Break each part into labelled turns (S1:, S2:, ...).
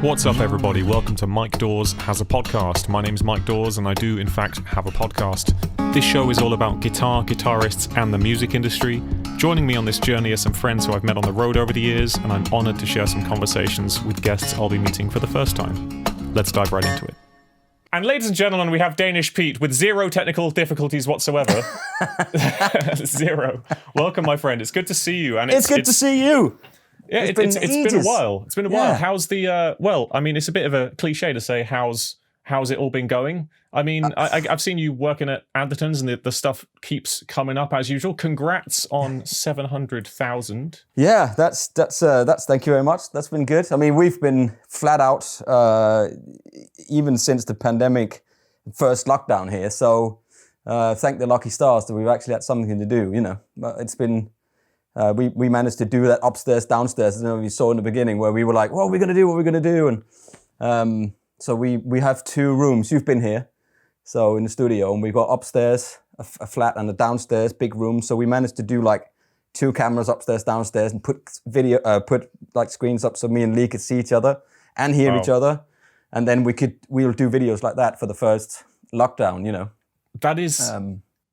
S1: What's up, everybody? Welcome to Mike Dawes Has a Podcast. My name's Mike Dawes, and I do, in fact, have a podcast. This show is all about guitar, guitarists, and the music industry. Joining me on this journey are some friends who I've met on the road over the years, and I'm honoured to share some conversations with guests I'll be meeting for the first time. Let's dive right into it. And ladies and gentlemen, we have Danish Pete with zero technical difficulties whatsoever. Zero. Welcome, my friend. It's good to see you. And
S2: it's good to see you.
S1: Yeah, it's been a while. It's been a while. How's the, well, I mean, it's a bit of a cliche to say how's it all been going? I mean, I've seen you working at Anderton's and the stuff keeps coming up as usual. Congrats on 700,000.
S2: Yeah, that's thank you very much. That's been good. I mean, we've been flat out even since the pandemic first lockdown here. So thank the lucky stars that we've actually had something to do, you know. It's been... We managed to do that upstairs, downstairs. You know, we saw in the beginning where we were like, "What are we gonna do?" And so we have two rooms. You've been here, so in the studio, and we've got upstairs a flat and a downstairs big room. So we managed to do like two cameras upstairs, downstairs, and put like screens up so me and Lee could see each other and hear each other, and then we'll do videos like that for the first lockdown. You know,
S1: that is.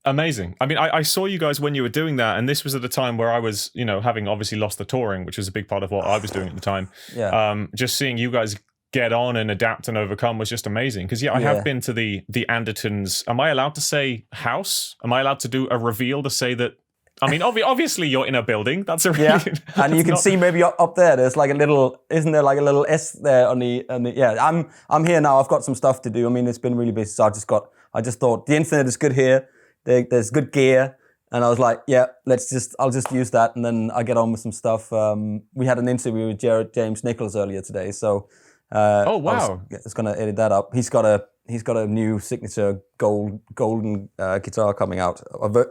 S1: Amazing. I mean, I saw you guys when you were doing that, and this was at a time where I was, you know, having obviously lost the touring, which was a big part of what I was doing at the time.
S2: Yeah.
S1: Just seeing you guys get on and adapt and overcome was just amazing. Because I have been to the Andertons. Am I allowed to say house? Am I allowed to do a reveal to say that? I mean, obviously you're in a building. That's a really,
S2: and you can see maybe up there. There's like a little. Isn't there like a little S there on the? Yeah. I'm here now. I've got some stuff to do. I mean, it's been really busy. So I just thought the internet is good here. There's good gear, and I was like, yeah, I'll just use that, and then I get on with some stuff. We had an interview with James Nichols earlier today, so
S1: oh wow,
S2: I was gonna edit that up. He's got a new signature golden guitar coming out,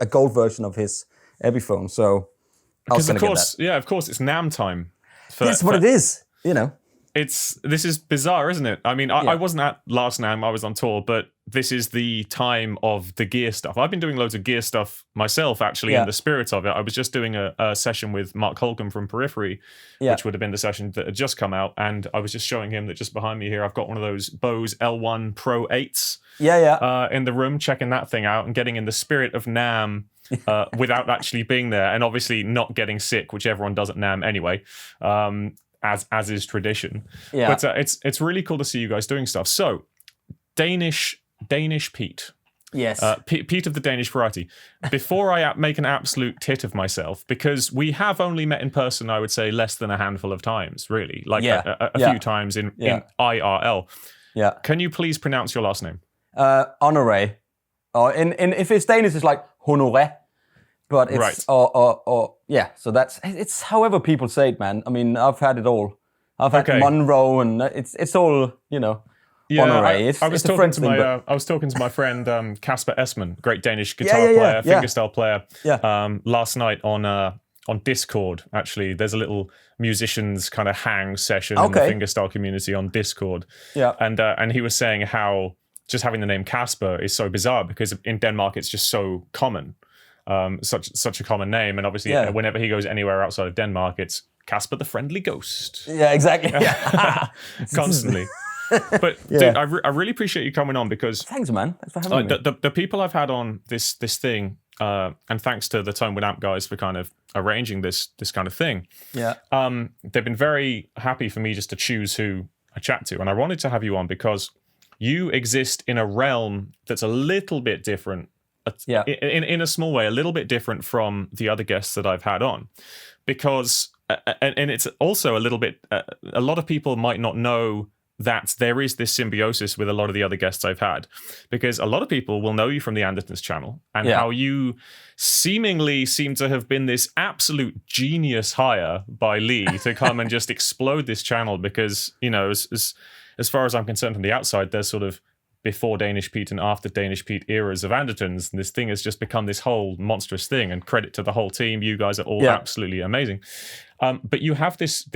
S2: a gold version of his Epiphone. So
S1: because of course, of course, it's NAMM time.
S2: That's what it is, you know.
S1: This is bizarre, isn't it? I mean, I wasn't at last NAMM, I was on tour, but this is the time of the gear stuff. I've been doing loads of gear stuff myself, actually, in the spirit of it. I was just doing a session with Mark Holcomb from Periphery, which would have been the session that had just come out, and I was just showing him that just behind me here, I've got one of those Bose L1 Pro 8s in the room, checking that thing out and getting in the spirit of NAMM without actually being there, and obviously not getting sick, which everyone does at NAMM anyway. As is tradition. Yeah. But it's really cool to see you guys doing stuff. So, Danish Pete.
S2: Yes.
S1: Pete of the Danish variety. Before I make an absolute tit of myself, because we have only met in person, I would say less than a handful of times, really. Like a few times in IRL.
S2: Yeah. Can
S1: you please pronounce your last name?
S2: Honore. Or if it's Danish, it's like Honore. But it's so it's however people say it, man. I mean, I've had it all. I've had Monroe, and it's all, you know.
S1: Yeah,
S2: Honore.
S1: I was talking to my friend Kasper Esman, great Danish guitar player, fingerstyle player. Yeah. Last night on Discord. Actually, there's a little musicians kind of hang session in the fingerstyle community on Discord. Yeah. And he was saying how just having the name Kasper is so bizarre because in Denmark it's just so common. Such a common name, and obviously whenever he goes anywhere outside of Denmark, it's Kasper the Friendly Ghost.
S2: Yeah, exactly.
S1: Constantly. But dude, I really appreciate you coming on because
S2: thanks, man. Thanks for having me.
S1: The people I've had on this thing, and thanks to the Tone with Amp guys for kind of arranging this kind of thing. Yeah. They've been very happy for me just to choose who I chat to, and I wanted to have you on because you exist in a realm that's a little bit different. In a small way, a little bit different from the other guests that I've had on, because and it's also a little bit. A lot of people might not know that there is this symbiosis with a lot of the other guests I've had, because a lot of people will know you from the Andertons channel and how you seemingly seem to have been this absolute genius hire by Lee to come and just explode this channel, because you know as far as I'm concerned from the outside, there's sort of before Danish Pete and after Danish Pete eras of Andertons, and this thing has just become this whole monstrous thing, and credit to the whole team. You guys are all absolutely amazing. But you have this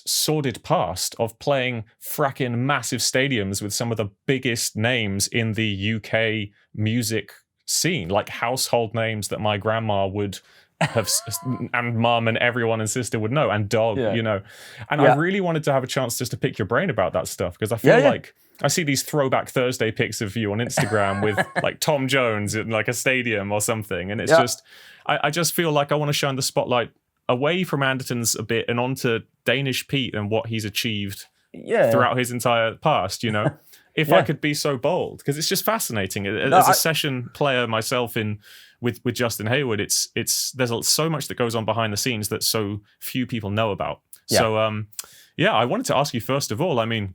S1: sordid past of playing fracking massive stadiums with some of the biggest names in the UK music scene, like household names that my grandma would and mum and everyone and sister would know, and dog, you know. And I really wanted to have a chance just to pick your brain about that stuff, because I feel like I see these throwback Thursday pics of you on Instagram with like Tom Jones in like a stadium or something, and it's just I just feel like I want to shine the spotlight away from Anderton's a bit and onto Danish Pete and what he's achieved throughout his entire past, you know. If I could be so bold, because it's just fascinating. As a session player myself with Justin Hayward, it's there's so much that goes on behind the scenes that so few people know about. So I wanted to ask you first of all, I mean,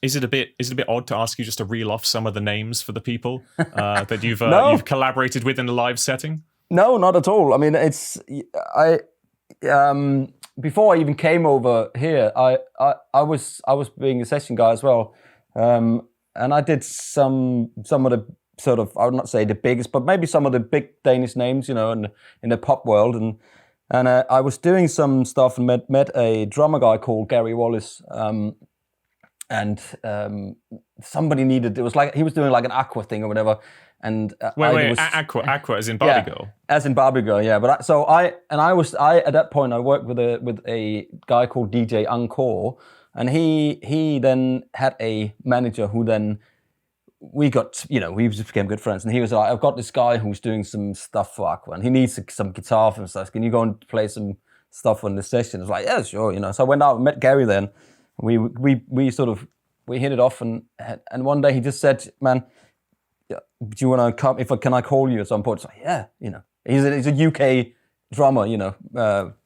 S1: is it a bit odd to ask you just to reel off some of the names for the people that you've collaborated with in a live setting?
S2: No, not at all. I mean, before I even came over here, I was being a session guy as well, and I did some of the sort of, I would not say the biggest, but maybe some of the big Danish names, you know, in the pop world, and I was doing some stuff and met a drummer guy called Gary Wallace, and somebody needed, it was like he was doing like an Aqua thing or whatever. And Aqua as in Barbie Girl, as in Barbie Girl, yeah. But I at that point I worked with a guy called DJ Encore, and he then had a manager who then we just became good friends, and he was like, I've got this guy who's doing some stuff for Aqua, and he needs some guitar and stuff. Can you go and play some stuff on the session? I was like, yeah, sure, you know. So I went out and met Gary then. We hit it off, and one day he just said, man, do you want to come? Can I call you at some point? It's like, yeah, you know, he's a UK drummer, you know.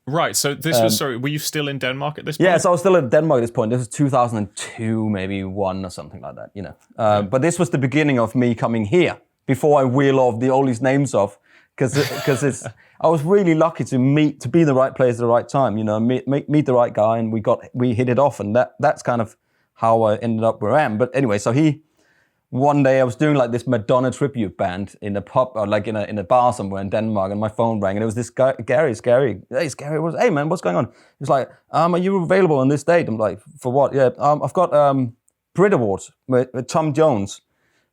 S1: Right. So this was, sorry, were you still in Denmark at this point?
S2: Yeah, so I was still in Denmark at this point. This was 2002, maybe 1 or something like that, you know. But this was the beginning of me coming here before I wheel off all these names off, because I was really lucky to be in the right place at the right time, you know, meet the right guy, and we hit it off, and that's kind of how I ended up where I am. But anyway, so one day I was doing like this Madonna tribute band in a pub, or like in a bar somewhere in Denmark, and my phone rang, and it was this guy, Gary. Hey man, what's going on? He's like, are you available on this date? I'm like, for what? Yeah, I've got Brit Awards with Tom Jones.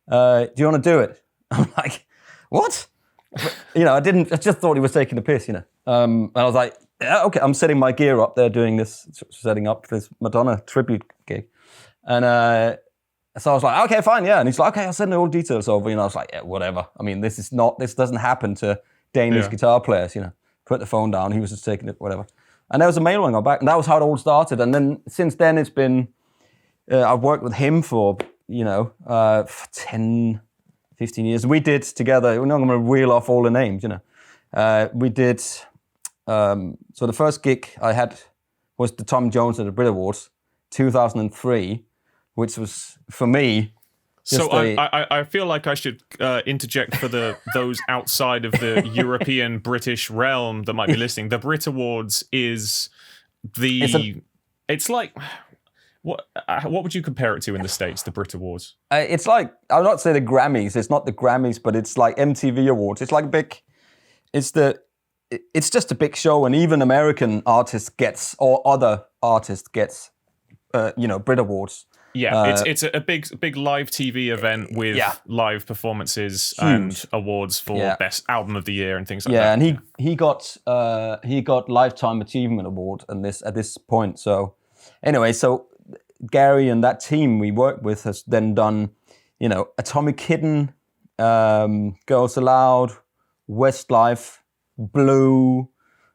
S2: Do you want to do it? I'm like, what? You know, I just thought he was taking the piss, you know. And I was like, yeah, okay, I'm setting my gear up there, setting up this Madonna tribute gig, and so I was like, okay, fine, yeah. And he's like, okay, I'll send all the details over. You know, I was like, yeah, whatever. I mean, this doesn't happen to Danish guitar players, you know. Put the phone down. He was just taking it, whatever. And there was a mail when I got back, and that was how it all started. And then since then, it's been, I've worked with him for, you know, 10, 15 years. We did together, we're not going to reel off all the names, you know. We did, so the first gig I had was the Tom Jones at the Brit Awards, 2003. Which was, for me,
S1: so I feel like I should interject for those outside of the European British realm that might be listening. The Brit Awards is it's like, what would you compare it to in the States, the Brit Awards?
S2: It's like, I'll not say the Grammys. It's not the Grammys, but it's like MTV Awards. It's like it's just a big show, and even American artists or other artists gets, you know, Brit Awards.
S1: Yeah, it's a big live TV event with live performances and awards for best album of the year and things like that.
S2: Yeah, and he got Lifetime Achievement Award at this point. So anyway, so Gary and that team we worked with has then done, you know, Atomic Kitten, Girls Aloud, Westlife, Blue.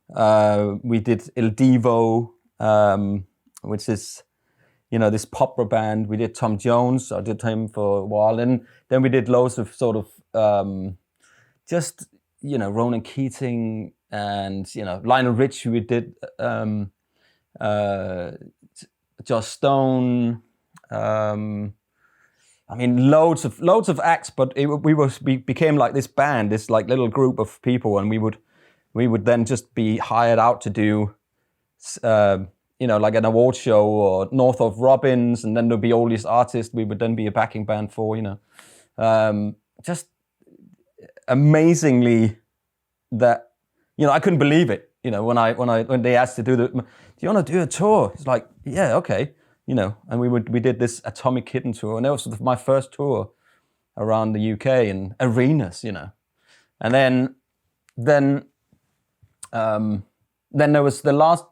S2: We did Il Divo, which is, you know, this pop band. We did Tom Jones. I did him for a while. And then we did loads of sort of just, you know, Ronan Keating and, you know, Lionel Richie. We did Joss Stone. I mean, loads of acts. But we became like this band, this like little group of people, and we would then just be hired out to do. You know, like an award show or North of Robbins, and then there'll be all these artists we would then be a backing band for, you know. Just amazingly that, you know, I couldn't believe it, you know, when they asked to do do you want to do a tour? It's like, yeah, okay, you know, and we did this Atomic Kitten tour, and that was my first tour around the UK in arenas, you know. And then Then there was the last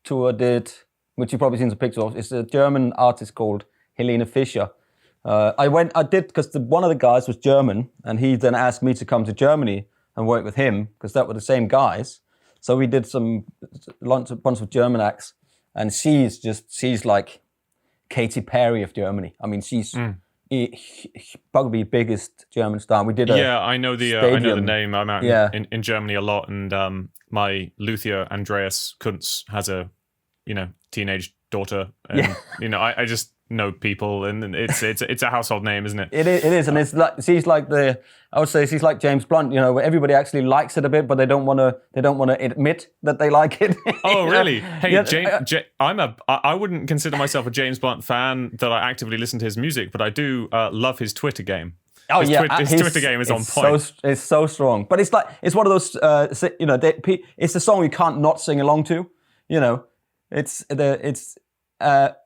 S2: tour I did, which you've probably seen some pictures of. It's a German artist called Helene Fischer. I did because one of the guys was German, and he then asked me to come to Germany and work with him because that were the same guys. So we did a bunch of German acts, and she's like Katy Perry of Germany. I mean, she's probably the biggest German star. We did
S1: I know the name. I'm out in Germany a lot, and my luthier Andreas Kuntz has a teenage daughter, and I just know people, and it's a household name, isn't it?
S2: It is, and it's like I would say she's like James Blunt, where everybody actually likes it a bit, but they don't want to admit that they like it.
S1: Oh, really? Hey, I wouldn't consider myself a James Blunt fan that I actively listen to his music, but I do love his Twitter game.
S2: Oh,
S1: his Twitter game is on point.
S2: It's so strong, but it's one of those it's a song you can't not sing along to.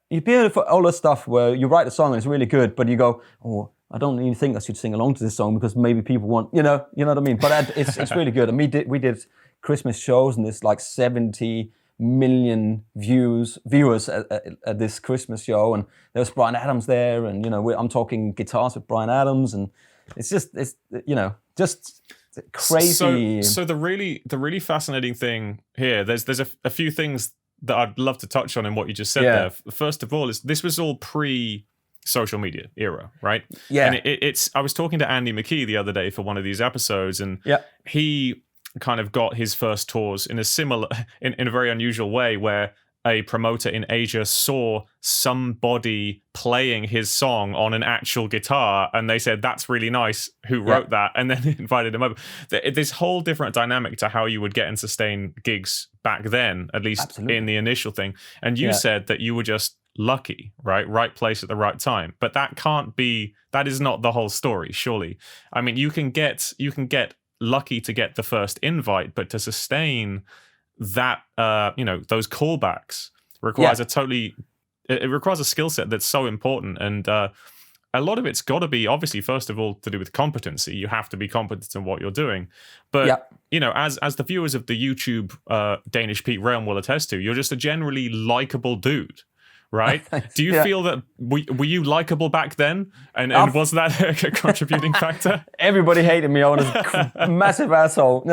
S2: You hear all the stuff where you write a song and it's really good, but you go, oh, I don't even think I should sing along to this song because maybe people want, you know what I mean? But it's really good. And we did Christmas shows, and there's like 70 million viewers at this Christmas show, and there was Bryan Adams there, and I'm talking guitars with Bryan Adams, and it's just crazy.
S1: So the really fascinating thing here, there's a few things that I'd love to touch on in what you just said there. First of all, this was all pre-social media era, right?
S2: Yeah.
S1: And I was talking to Andy McKee the other day for one of these episodes, and he kind of got his first tours in a very unusual way, where a promoter in Asia saw somebody playing his song on an actual guitar, and they said, that's really nice, who wrote that? And then invited him over. This whole different dynamic to how you would get and sustain gigs back then, at least in the initial thing. And you said that you were just lucky, right place at the right time. But that is not the whole story, surely. I mean, you can get lucky to get the first invite, but to sustain that those callbacks requires it requires a skill set that's so important, and a lot of it's got to be, obviously, first of all, to do with competency. You have to be competent in what you're doing, but as the viewers of the YouTube Danish Pete realm will attest to, you're just a generally likable dude, right? Do you feel that were you likable back then, and was that a contributing factor? Everybody
S2: hated me. I was a massive asshole.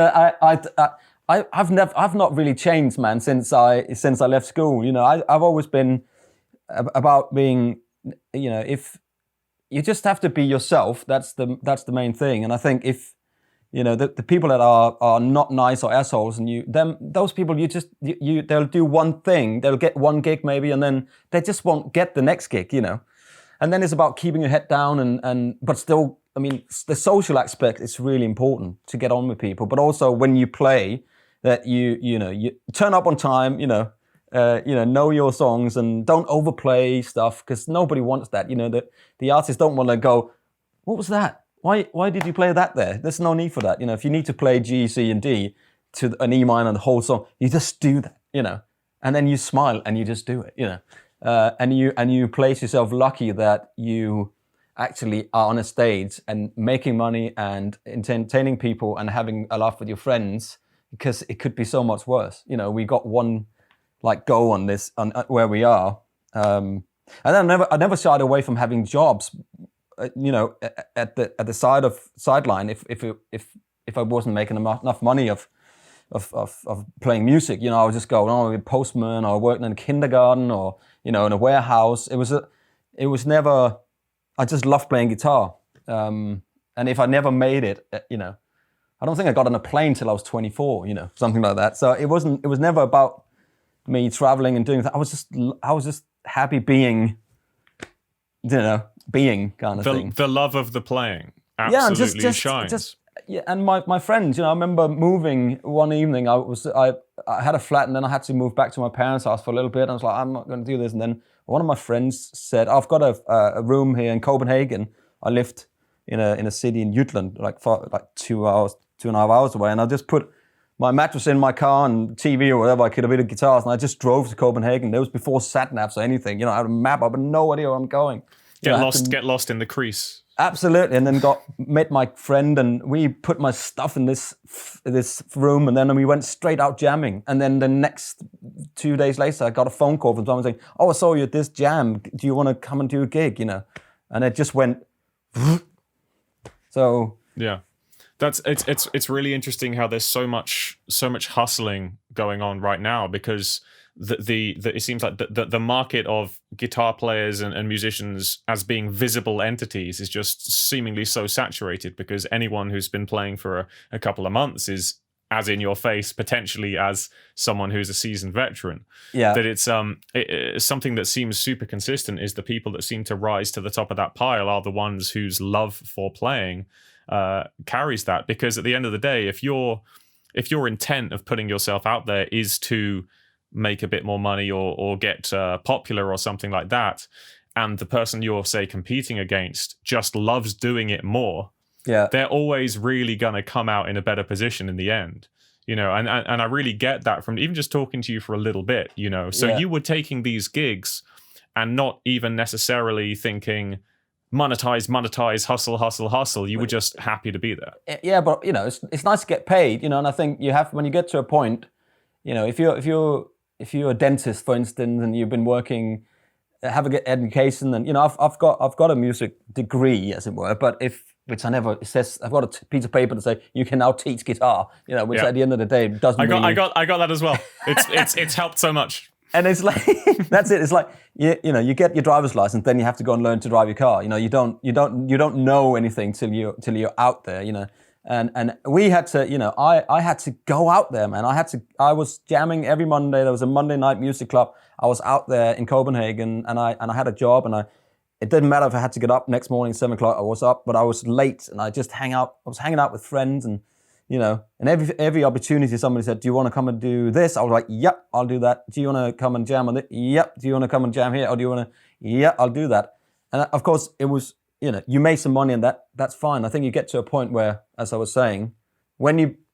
S2: I've not really changed, man, since I left school. I've always been about being, if you just have to be yourself, that's the main thing. And I think if the people that are not nice or assholes, and those people, they'll do one thing, they'll get one gig maybe, and then they just won't get the next gig, And then it's about keeping your head down but still, I mean, the social aspect is really important to get on with people, but also when you play, that you turn up on time, know your songs, and don't overplay stuff, because nobody wants that. The artists don't want to go, what was that? Why did you play that there? There's no need for that. If you need to play G, C, and D to an E minor and the whole song, you just do that. And then you smile and you just do it. And you place yourself lucky that you actually are on a stage and making money and entertaining people and having a laugh with your friends. Because it could be so much worse. We got one go on this where we are, and I never shied away from having jobs, at the sideline if I wasn't making enough money of playing music. I would just go, I'll be a postman, or working in a kindergarten, or in a warehouse. It was never. I just loved playing guitar, and if I never made it, I don't think I got on a plane till I was 24, something like that. So it was never about me traveling and doing that. I was just happy being kind of thing.
S1: The love of the playing absolutely shines.
S2: And my friends, I remember moving one evening. I had a flat, and then I had to move back to my parents' house for a little bit. And I was like, I'm not going to do this. And then one of my friends said, I've got a room here in Copenhagen. I lived in a city in Jutland, for 2.5 hours away, and I just put my mattress in my car and TV or whatever I could, a bit of guitars, and I just drove to Copenhagen. That was before sat navs or anything. I had a map, I had no idea where I'm going.
S1: Get lost in the crease.
S2: Absolutely, and then met my friend, and we put my stuff in this room, and then we went straight out jamming. And then the next 2 days later, I got a phone call from someone saying, "Oh, I saw you at this jam. Do you want to come and do a gig?" You know, and it just went. So
S1: yeah, it's really interesting how there's so much hustling going on right now, because it seems like the market of guitar players and musicians as being visible entities is just seemingly so saturated, because anyone who's been playing for a couple of months is as in your face potentially as someone who's a seasoned veteran.
S2: Yeah.
S1: That it's something that seems super consistent is the people that seem to rise to the top of that pile are the ones whose love for playing carries that. Because at the end of the day, if your intent of putting yourself out there is to make a bit more money or get popular or something like that, and the person you're, say, competing against just loves doing it more, they're always really going to come out in a better position in the end, you know. And I really get that from even just talking to you for a little bit, you know. So you were taking these gigs and not even necessarily thinking monetize, hustle. You were just happy to be there.
S2: Yeah, but you know, it's nice to get paid, you know. And I think you have, when you get to a point, you know, if you're a dentist, for instance, and you've been working, have a good education, and you know, I've got a music degree, as it were, but it says I've got a piece of paper to say you can now teach guitar, you know, which at the end of the day doesn't.
S1: I got that as well. It's helped so much.
S2: And it's like that's it. It's like you know, you get your driver's license, then you have to go and learn to drive your car. You know, you don't know anything till you're out there, you know. And we had to, you know, I had to go out there, man. I was jamming every Monday. There was a Monday night music club. I was out there in Copenhagen, and I had a job, and it didn't matter if I had to get up next morning 7 o'clock. I was up, but I was late, and I was hanging out with friends, and you know, and every opportunity somebody said, "Do you want to come and do this?" I was like, "Yep, I'll do that." "Do you want to come and jam on it?" "Yep." "Do you want to come and jam here?" "Or do you want to?" "Yeah, I'll do that." And of course, it was, you know, you make some money, and that's fine. I think you get to a point where, as I was saying,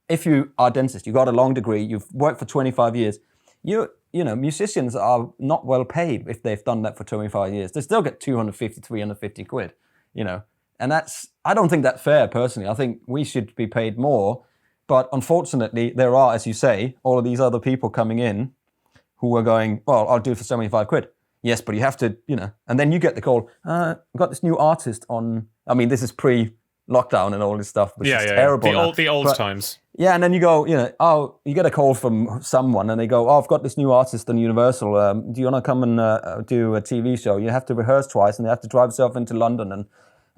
S2: if you are a dentist, you got a long degree, you've worked for 25 years, you know, musicians are not well paid if they've done that for 25 years. They still get 250, 350 quid, you know. And I don't think that's fair, personally. I think we should be paid more. But unfortunately, there are, as you say, all of these other people coming in who are going, "Well, I'll do it for 75 quid. Yes, but you have to, you know, and then you get the call, "I've got this new artist on," I mean, this is pre-lockdown and all this stuff, which is terrible.
S1: The old times.
S2: Yeah, and then you go, you know, you get a call from someone and they go, "Oh, I've got this new artist on Universal. Do you want to come and do a TV show? You have to rehearse twice, and you have to drive yourself into London,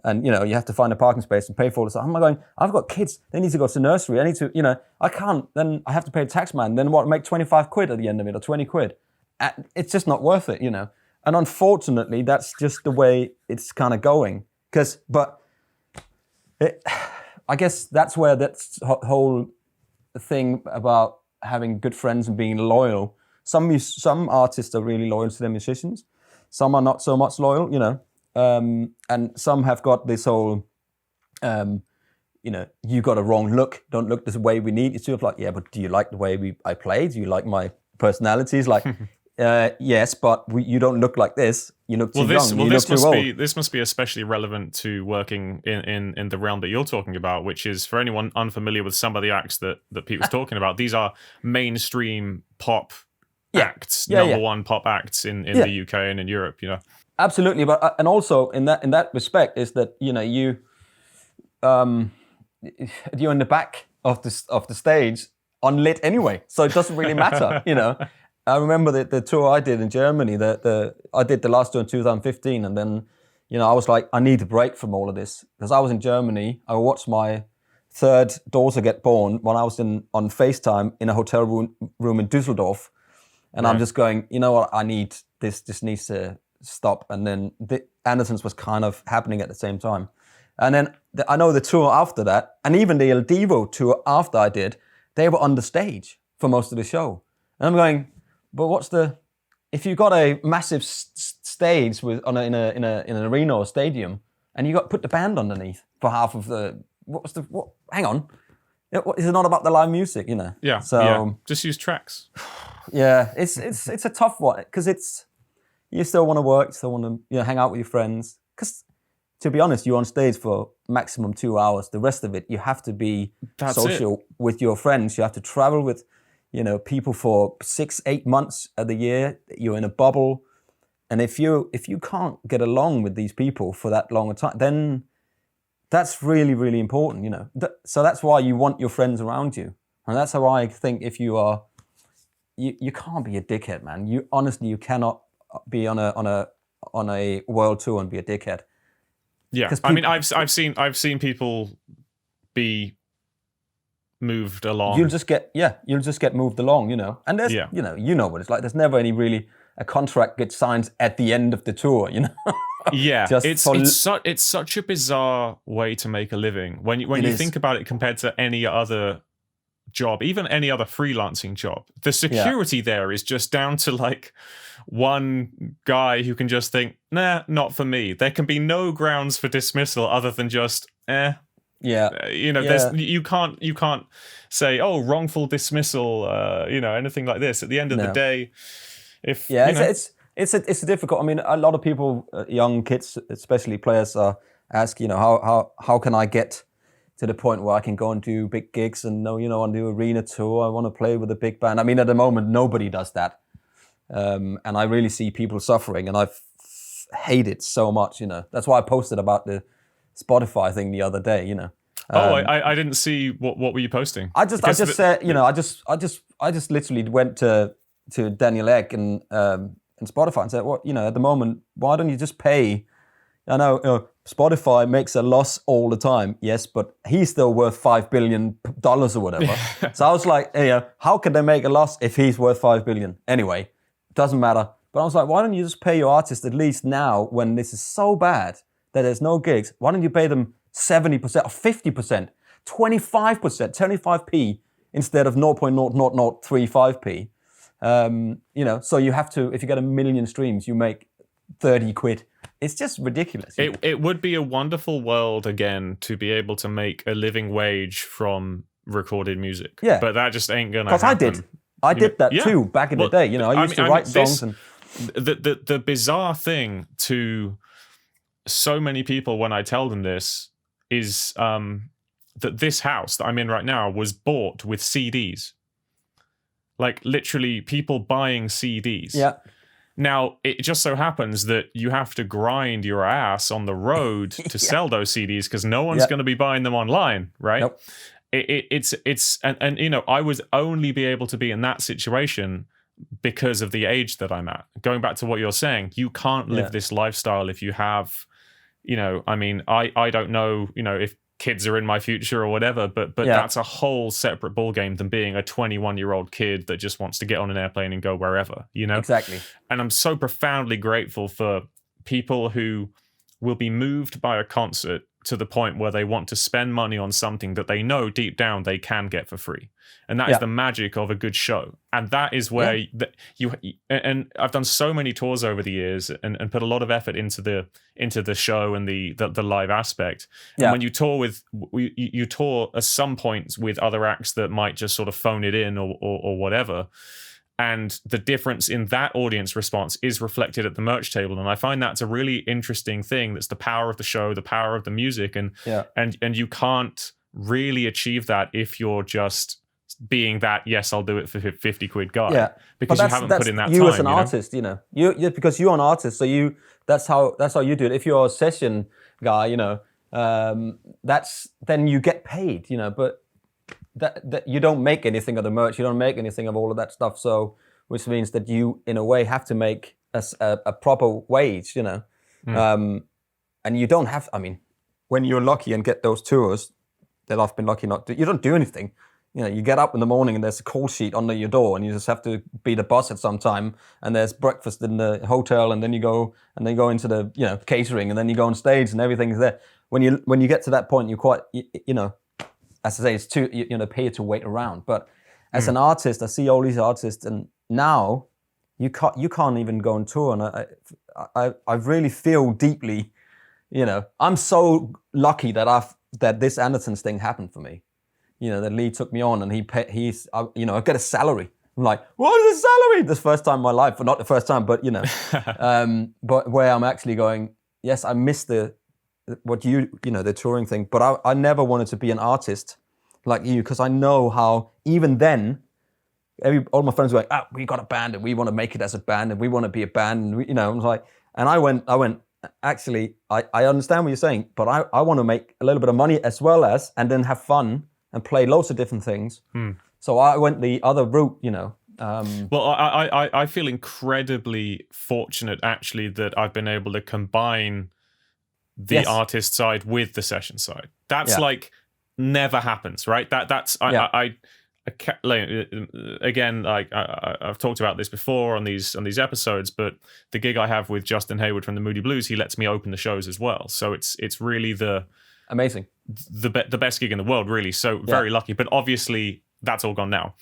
S2: and you know, you have to find a parking space and pay for it." So I'm going, I've got kids. They need to go to nursery. I need to, you know, I can't. Then I have to pay a tax man. Then what? Make 25 quid at the end of it, or 20 quid. It's just not worth it, you know. And unfortunately, that's just the way it's kind of going. I guess that's where that whole thing about having good friends and being loyal. Some artists are really loyal to their musicians. Some are not so much loyal, you know. And some have got this whole, you know, you got a wrong look. Don't look the way we need you to. It's like, yeah, but do you like the way I play? Do you like my personalities? Like, yes, but you don't look like this. You look too young. You look too old.
S1: This must be especially relevant to working in the realm that you're talking about, which is, for anyone unfamiliar with some of the acts that Pete was talking about, these are mainstream pop acts, number one pop acts in the UK and in Europe, you know.
S2: Absolutely, but and also in that respect is that, you know, you're in the back of the stage unlit anyway, so it doesn't really matter, you know. I remember the tour I did in Germany. I did the last tour in 2015, and then, you know, I was like, I need a break from all of this, because I was in Germany. I watched my third daughter get born when I was on FaceTime in a hotel room in Düsseldorf, and I'm just going, you know what, I need this. This needs to stop. And then the Andersons was kind of happening at the same time, and then I know the tour after that, and even the El Divo tour after I did, they were on the stage for most of the show, and I'm going, but if you got a massive stage in an arena or stadium, and you got put the band underneath for half of the hang on, is it not about the live music, you know?
S1: Yeah. So just use tracks.
S2: Yeah, it's a tough one, because you still want to work, you still want to, you know, hang out with your friends, because to be honest, you're on stage for maximum 2 hours. The rest of it, you have to be social with your friends. You have to travel with, people for 6-8 months of the year. You're in a bubble. And if you can't get along with these people for that long a time, then that's really, really important, So that's why you want your friends around you. And that's how I think if you are, you can't be a dickhead, man. You cannot be on a world tour and be a dickhead.
S1: Yeah, I mean, I've seen people be moved along.
S2: You'll just get moved along, And there's, you know what it's like. There's never any really a contract gets signed at the end of the tour,
S1: Yeah, it's such a bizarre way to make a living when you think about it compared to any other job, even any other freelancing job. The security there is just down to like one guy who can just think, nah, not for me. There can be no grounds for dismissal other than just, there's you can't say, oh, wrongful dismissal, anything like this. At the end of the day, it's a difficult. I mean, a lot of people, young kids, especially players, ask, how can I get to the point where I can go and do big gigs and and do arena tour. I want to play with a big band. I mean, at the moment, nobody does that, and I really see people suffering, and I hate it so much. That's why I posted about the Spotify thing the other day. I didn't see what were you posting?
S2: I just said, I just literally went to Daniel Egg and Spotify and said, well, at the moment, why don't you just pay? I know Spotify makes a loss all the time, yes, but he's still worth $5 billion or whatever. So I was like, how can they make a loss if he's worth $5 billion? Anyway, doesn't matter. But I was like, why don't you just pay your artist at least now when this is so bad that there's no gigs? Why don't you pay them 70% or 50%, 25%, 75p instead of 0.0035p? So you have to, if you get 1 million streams, you make 30 quid. It's just ridiculous.
S1: It would be a wonderful world again to be able to make a living wage from recorded music. Yeah. But that just ain't gonna happen.
S2: Because I did that too back in the day. I used to write songs.
S1: The bizarre thing to so many people when I tell them this is that this house that I'm in right now was bought with CDs. Like literally people buying CDs.
S2: Yeah.
S1: Now, it just so happens that you have to grind your ass on the road to sell those CDs because no one's going to be buying them online, right?
S2: Nope.
S1: I would only be able to be in that situation because of the age that I'm at. Going back to what you're saying, you can't live this lifestyle if you have, I don't know, if kids are in my future or whatever, but that's a whole separate ballgame than being a 21-year-old kid that just wants to get on an airplane and go wherever,
S2: Exactly.
S1: And I'm so profoundly grateful for people who will be moved by a concert to the point where they want to spend money on something that they know deep down they can get for free. And that is the magic of a good show. And that is where and I've done so many tours over the years and put a lot of effort into the show and the live aspect. And when you tour you tour at some points with other acts that might just sort of phone it in or whatever. And the difference in that audience response is reflected at the merch table. And I find that's a really interesting thing. That's the power of the show, the power of the music. And you can't really achieve that if you're just being that, yes, I'll do it for 50 quid guy. Yeah. Because you haven't put in that
S2: you
S1: time.
S2: As an artist, you because you're an artist, so that's how you do it. If you're a session guy, then you get paid, but that you don't make anything of the merch, you don't make anything of all of that stuff. So, which means that you, in a way, have to make a proper wage, and you don't have. I mean, when you're lucky and get those tours that I've been lucky not to, you don't do anything. You get up in the morning and there's a call sheet under your door, and you just have to be the boss at some time. And there's breakfast in the hotel, and then you go into the catering, and then you go on stage, and everything's there. When you get to that point, you're quite as I say, it's too pay to wait around. But as an artist, I see all these artists, and now you can't even go on tour. And I really feel deeply, I'm so lucky that this Anderson's thing happened for me. That Lee took me on, and I get a salary. I'm like, what is a salary? This first time in my life, or not the first time, but but where I'm actually going, yes, I miss the what the touring thing. But I never wanted to be an artist like you, because I know how even then, all my friends were like, we got a band and we want to make it as a band and we want to be a band, and I was like, and I went. Actually, I understand what you're saying, but I want to make a little bit of money as well as, and then have fun and play loads of different things. So I went the other route,
S1: Well, I feel incredibly fortunate, actually, that I've been able to combine the artist side with the session side. That's like never happens, right? Again, like I've talked about this before on these episodes, but the gig I have with Justin Hayward from the Moody Blues, he lets me open the shows as well. So it's really
S2: amazing,
S1: the best gig in the world, really. So very lucky. But obviously, that's all gone now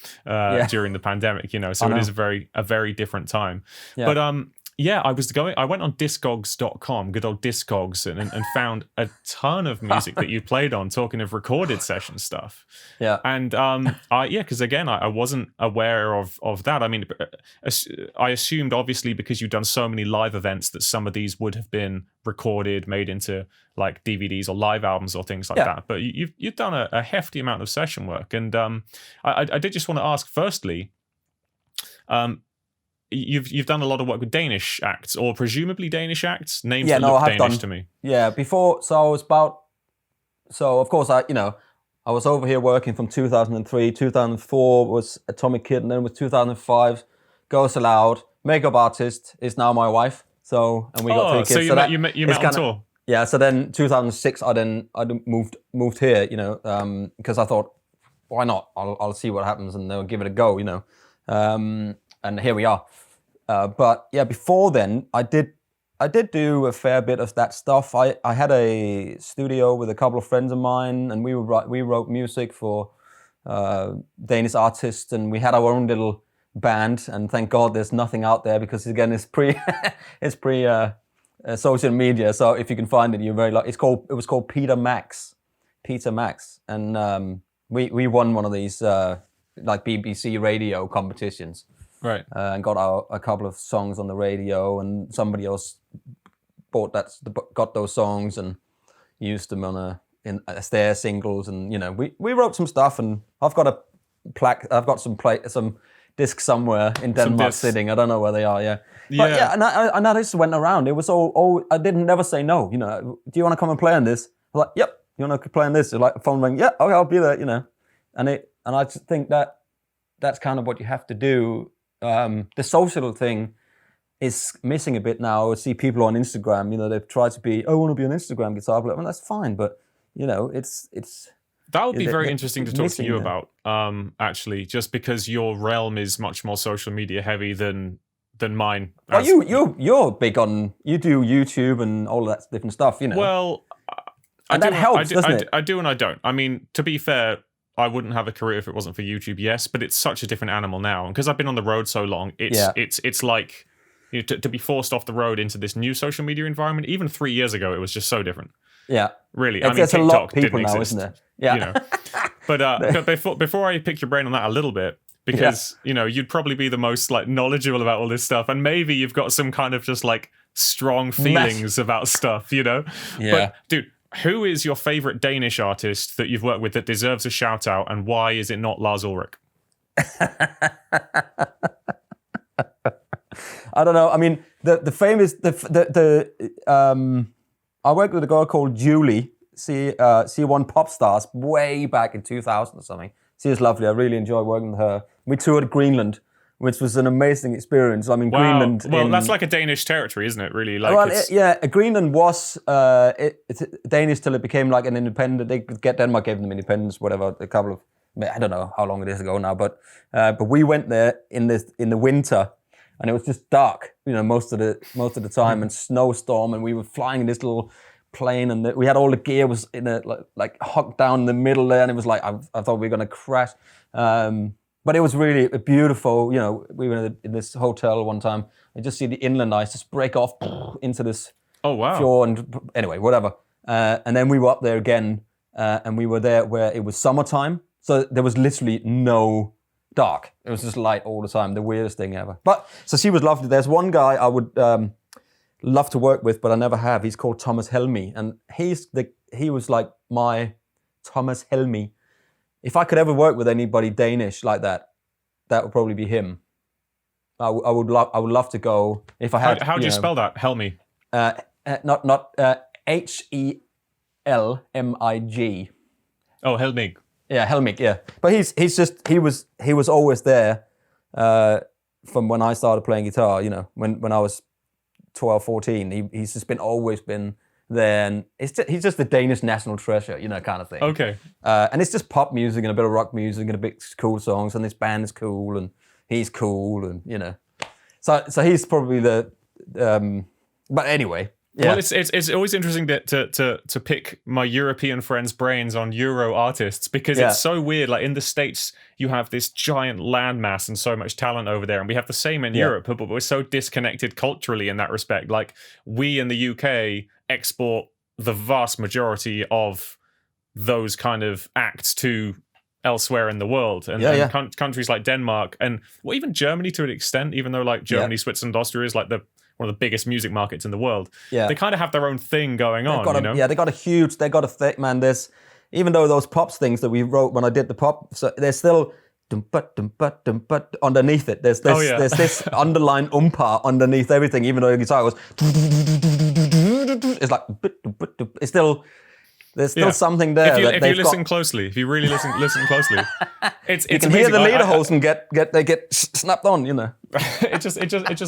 S1: during the pandemic, So it is a very different time. Yeah. But I went on Discogs.com, good old Discogs, and found a ton of music that you played on, talking of recorded session stuff.
S2: Yeah.
S1: And because again, I wasn't aware of that. I mean, I assumed obviously because you've done so many live events that some of these would have been recorded, made into like DVDs or live albums or things like that. But you've done a hefty amount of session work. And I did just want to ask, firstly, You've done a lot of work with Danish acts, or presumably Danish acts, names that look Danish to me.
S2: Yeah, before, so of course I was over here working from 2003, 2004 was Atomic Kid, and then with 2005, Girls Aloud, makeup artist is now my wife. So, and we got 3 kids.
S1: So you met on tour.
S2: Yeah, so then 2006, I moved here, because I thought, why not? I'll see what happens and they'll give it a go, and here we are. But yeah, before then, I did do a fair bit of that stuff. I had a studio with a couple of friends of mine, and we wrote music for Danish artists, and we had our own little band. And thank God there's nothing out there, because again, it's pre social media. So if you can find it, you're very lucky. It was called Peter Max, and we won one of these like BBC radio competitions.
S1: Right.
S2: And got a couple of songs on the radio, and somebody else got those songs and used them as their singles, and we wrote some stuff, and I've got some discs somewhere in Denmark sitting. I don't know where they are. Yeah. But yeah, and I just went around. It was all I didn't never say no. Do you want to come and play on this? I'm like, yep. You want to play on this? Like the phone rang. Yeah, okay, I'll be there. And I just think that's kind of what you have to do. The social thing is missing a bit now. I see people on Instagram, they've tried to be, I want to be an Instagram guitar player. Well, that's fine, but it's
S1: that would be very interesting to talk to you about. Actually, just because your realm is much more social media heavy than mine.
S2: Well, you're big on, you do YouTube and all of that different stuff.
S1: Well,
S2: that helps, doesn't it?
S1: I do and I don't. I mean, to be fair, I wouldn't have a career if it wasn't for YouTube, yes, but it's such a different animal now. And because I've been on the road so long, it's like to be forced off the road into this new social media environment. Even 3 years ago, it was just so different.
S2: Yeah.
S1: Really.
S2: There's
S1: TikTok
S2: a lot of people
S1: didn't
S2: now,
S1: exist,
S2: isn't there? Yeah.
S1: But before I pick your brain on that a little bit, because, you'd probably be the most like knowledgeable about all this stuff. And maybe you've got some kind of just like strong feelings about stuff, Yeah. But dude, who is your favorite Danish artist that you've worked with that deserves a shout out, and why is it not Lars Ulrich?
S2: I don't know. I mean, the famous I worked with a girl called Julie. She won Pop Stars way back in 2000 or something. She was lovely. I really enjoyed working with her. We toured Greenland, which was an amazing experience. I mean, wow. Greenland.
S1: Well, that's like a Danish territory, isn't it? Really,
S2: Greenland was it's Danish till it became like an independent. Denmark gave them independence, whatever. A couple of, I don't know how long it is ago now, but we went there in the winter, and it was just dark, most of the time, and snowstorm, and we were flying in this little plane, and we had all the gear was in a like hucked down in the middle there, and it was like I thought we were gonna crash. But it was really beautiful. We were in this hotel one time. I just see the inland ice just break off into this fjord. And anyway, whatever. And then we were up there again, and we were there where it was summertime. So there was literally no dark. It was just light all the time. The weirdest thing ever. But so she was lovely. There's one guy I would love to work with, but I never have. He's called Thomas Helmy, and he was like my Thomas Helmy. If I could ever work with anybody Danish like that, that would probably be him. I would love to go if I had.
S1: How do you spell that? Helmy.
S2: Not Helmig.
S1: Oh, Helmig.
S2: Yeah, Helmig. Yeah, but he was always there from when I started playing guitar. You know, when I was 12, 14. He's just always been there, and he's just the Danish national treasure, you know, kind of thing.
S1: Okay.
S2: And it's just pop music and a bit of rock music and a bit cool songs, and this band is cool, and he's cool, and you know, so he's probably the. But anyway. Yeah.
S1: Well, it's always interesting to pick my European friends' brains on Euro artists, because it's so weird. Like in the States, you have this giant landmass and so much talent over there, and we have the same in Europe, but we're so disconnected culturally in that respect. Like we in the UK export the vast majority of those kind of acts to elsewhere in the world, and countries like Denmark and even Germany to an extent, even though like Germany, Switzerland, Austria is like one of the biggest music markets in the world. Yeah. They kind of have their own thing going on, you know?
S2: Yeah, they got a thick, man. There's, even though those pops things that we wrote when I did the pop, so there's still underneath it. There's this underlying part underneath everything, even though the guitar goes, it's like, it's still, there's still something there.
S1: If you listen closely, if you really listen closely, it's
S2: you can hear the leader holes and they get snapped on, you know.
S1: it just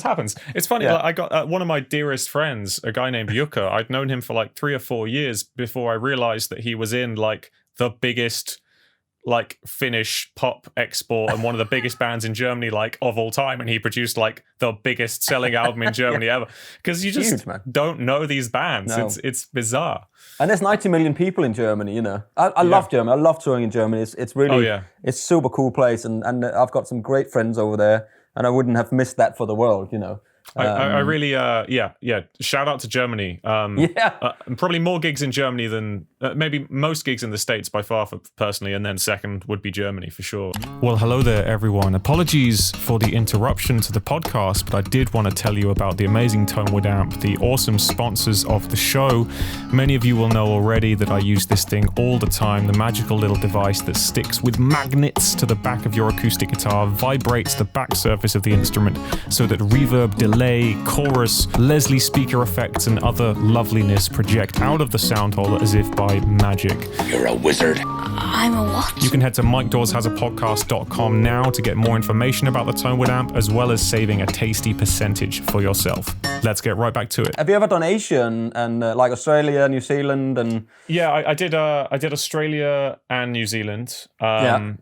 S1: happens. It's funny. Like, I got one of my dearest friends, a guy named Jukka. I'd known him for like 3 or 4 years before I realized that he was in like the biggest like Finnish pop export and one of the biggest bands in Germany like of all time, and he produced like the biggest selling album in Germany ever, because you just don't know these bands. No. It's bizarre.
S2: And there's 90 million people in Germany, you know. I love Germany. I love touring in Germany. It's really it's a super cool place, and I've got some great friends over there, and I wouldn't have missed that for the world, you know.
S1: I really, shout out to Germany. Probably more gigs in Germany than maybe most gigs in the States by far, personally, and then second would be Germany for sure. Well, hello there, everyone. Apologies for the interruption to the podcast, but I did want to tell you about the amazing Tonewood amp, the awesome sponsors of the show. Many of you will know already that I use this thing all the time, the magical little device that sticks with magnets to the back of your acoustic guitar, vibrates the back surface of the instrument so that reverb, delay, chorus, Leslie speaker effects, and other loveliness project out of the sound hole as if by magic.
S3: You're a wizard.
S4: I'm a what?
S1: You can head to MikeDawesHasAPodcast.com now to get more information about the Tonewood amp, as well as saving a tasty percentage for yourself. Let's get right back to it.
S2: Have you ever done Asia and like Australia, New Zealand, and?
S1: Yeah, I did Australia and New Zealand, and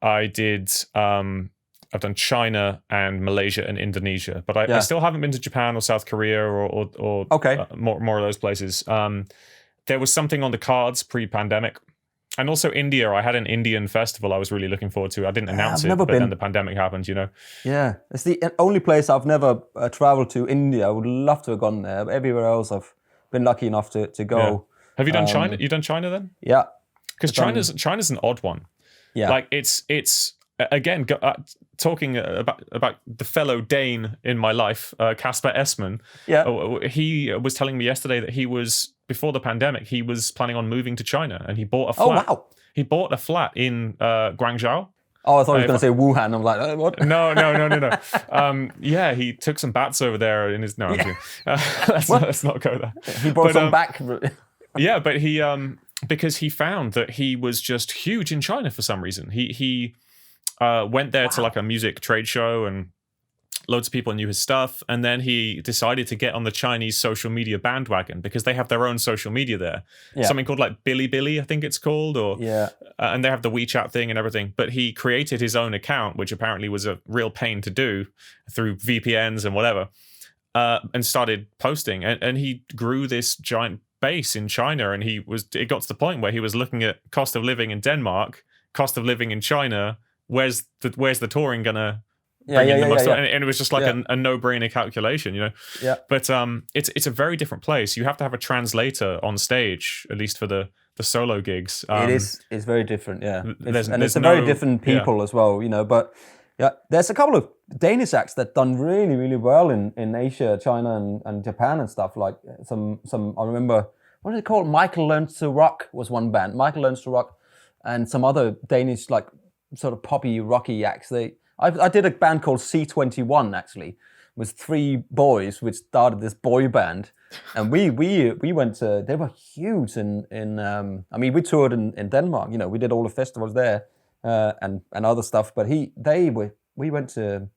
S1: I did. I've done China and Malaysia and Indonesia, but I still haven't been to Japan or South Korea or more of those places. There was something on the cards pre-pandemic. And also India. I had an Indian festival I was really looking forward to. I didn't announce it, but then the pandemic happened, you know.
S2: Yeah, it's the only place I've never traveled to, India. I would love to have gone there. But everywhere else I've been lucky enough to go. Yeah.
S1: Have you done China? You done China then?
S2: Yeah.
S1: Because China's an odd one. Yeah. Like it's again, talking about the fellow Dane in my life, Kasper Esman. Yeah. He was telling me yesterday that he was, before the pandemic, he was planning on moving to China, and he bought a flat. Oh, wow. He bought a flat in Guangzhou.
S2: Oh, I thought he was going to say Wuhan. I'm like, what?
S1: No. Yeah, he took some bats over there in his... No, let's not go there.
S2: He brought some back.
S1: Yeah, but he... because he found that he was just huge in China for some reason. He went there to like a music trade show, and loads of people knew his stuff. And then he decided to get on the Chinese social media bandwagon, because they have their own social media there. Yeah. Something called like Bilibili, I think it's called, and they have the WeChat thing and everything. But he created his own account, which apparently was a real pain to do through VPNs and whatever, and started posting. And he grew this giant base in China, and it got to the point where he was looking at cost of living in Denmark, cost of living in China. Where's the touring gonna bring in the most? And it was just like a no-brainer calculation, you know. Yeah. But it's a very different place. You have to have a translator on stage, at least for the solo gigs.
S2: It's very different. Yeah. It's very different people as well, you know. But yeah, there's a couple of Danish acts that done really, really well in Asia, China, and Japan and stuff. Like some I remember, what is it called? Michael Learns to Rock was one band. Michael Learns to Rock, and some other Danish like sort of poppy, rocky acts. I did a band called C21 actually, with 3 boys which started this boy band, and we went to. They were huge in I mean, we toured in Denmark. You know, we did all the festivals there and other stuff. But we went to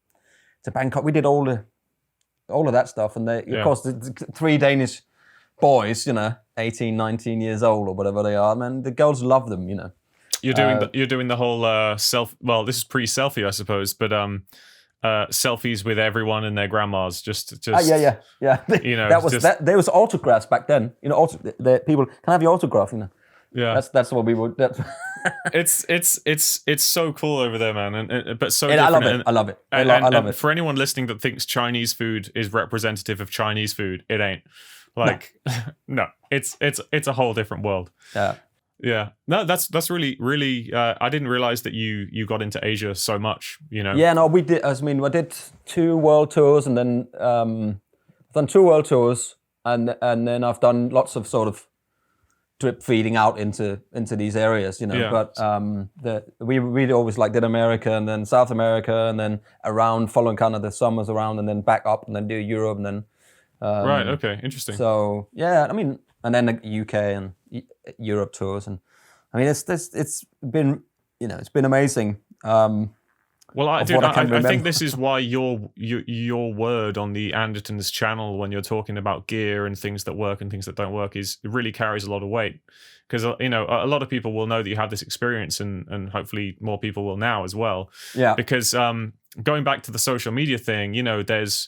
S2: Bangkok. We did all of that stuff, and of course the 3 Danish boys, you know, 18, 19 years old or whatever they are. Man, the girls love them. You know.
S1: You're doing the whole self. Well, this is pre-selfie, I suppose, but selfies with everyone and their grandmas. Just.
S2: Yeah.
S1: You know,
S2: there was autographs back then. You know, the people can I have your autograph. You know.
S1: Yeah.
S2: That's what we would.
S1: It's so cool over there, man. And but so
S2: I love
S1: different.
S2: it. I love it.
S1: And for anyone listening that thinks Chinese food is representative of Chinese food, it ain't. Like, no, it's a whole different world.
S2: Yeah.
S1: Yeah, no, that's really, really. I didn't realize that you got into Asia so much. You know.
S2: Yeah, no, we did. I mean, I did 2 world tours, and then I've done 2 world tours, and then I've done lots of sort of drip feeding out into these areas. You know,
S1: yeah.
S2: But we always like did America, and then South America, and then around following kind of the summers around, and then back up, and then do Europe, and then.
S1: Right. Okay. Interesting.
S2: So yeah, I mean. And then the UK and Europe tours, and I mean it's been, you know, it's been amazing.
S1: Well, I think this is why your word on the Andertons channel when you're talking about gear and things that work and things that don't work it really carries a lot of weight, because you know a lot of people will know that you have this experience, and hopefully more people will now as well.
S2: Yeah.
S1: Because going back to the social media thing, you know, there's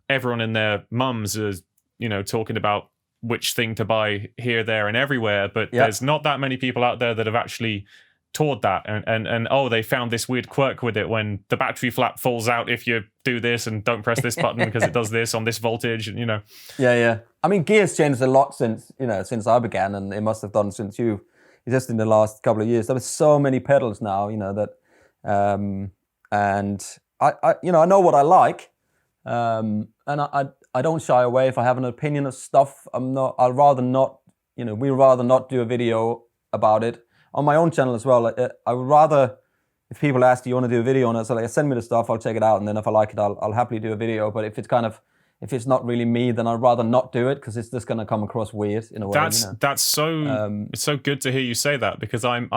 S1: everyone and their mums is, you know, talking about which thing to buy here, there, and everywhere, but there's not that many people out there that have actually toured that and they found this weird quirk with it when the battery flap falls out if you do this and don't press this button because it does this on this voltage, and you know. Yeah.
S2: I mean, gear's changed a lot since I began, and it must have done since you just in the last couple of years. There was so many pedals now, you know, that and I you know, I know what I like, and I don't shy away if I have an opinion of stuff. I'd rather not, you know, we'd rather not do a video about it. On my own channel as well, I would rather, if people ask, do you want to do a video on it? So like, send me the stuff, I'll check it out, and then if I like it, I'll happily do a video. But if it's not really me, then I'd rather not do it, because it's just going to come across weird in a way.
S1: That's so it's so good to hear you say that, because I'm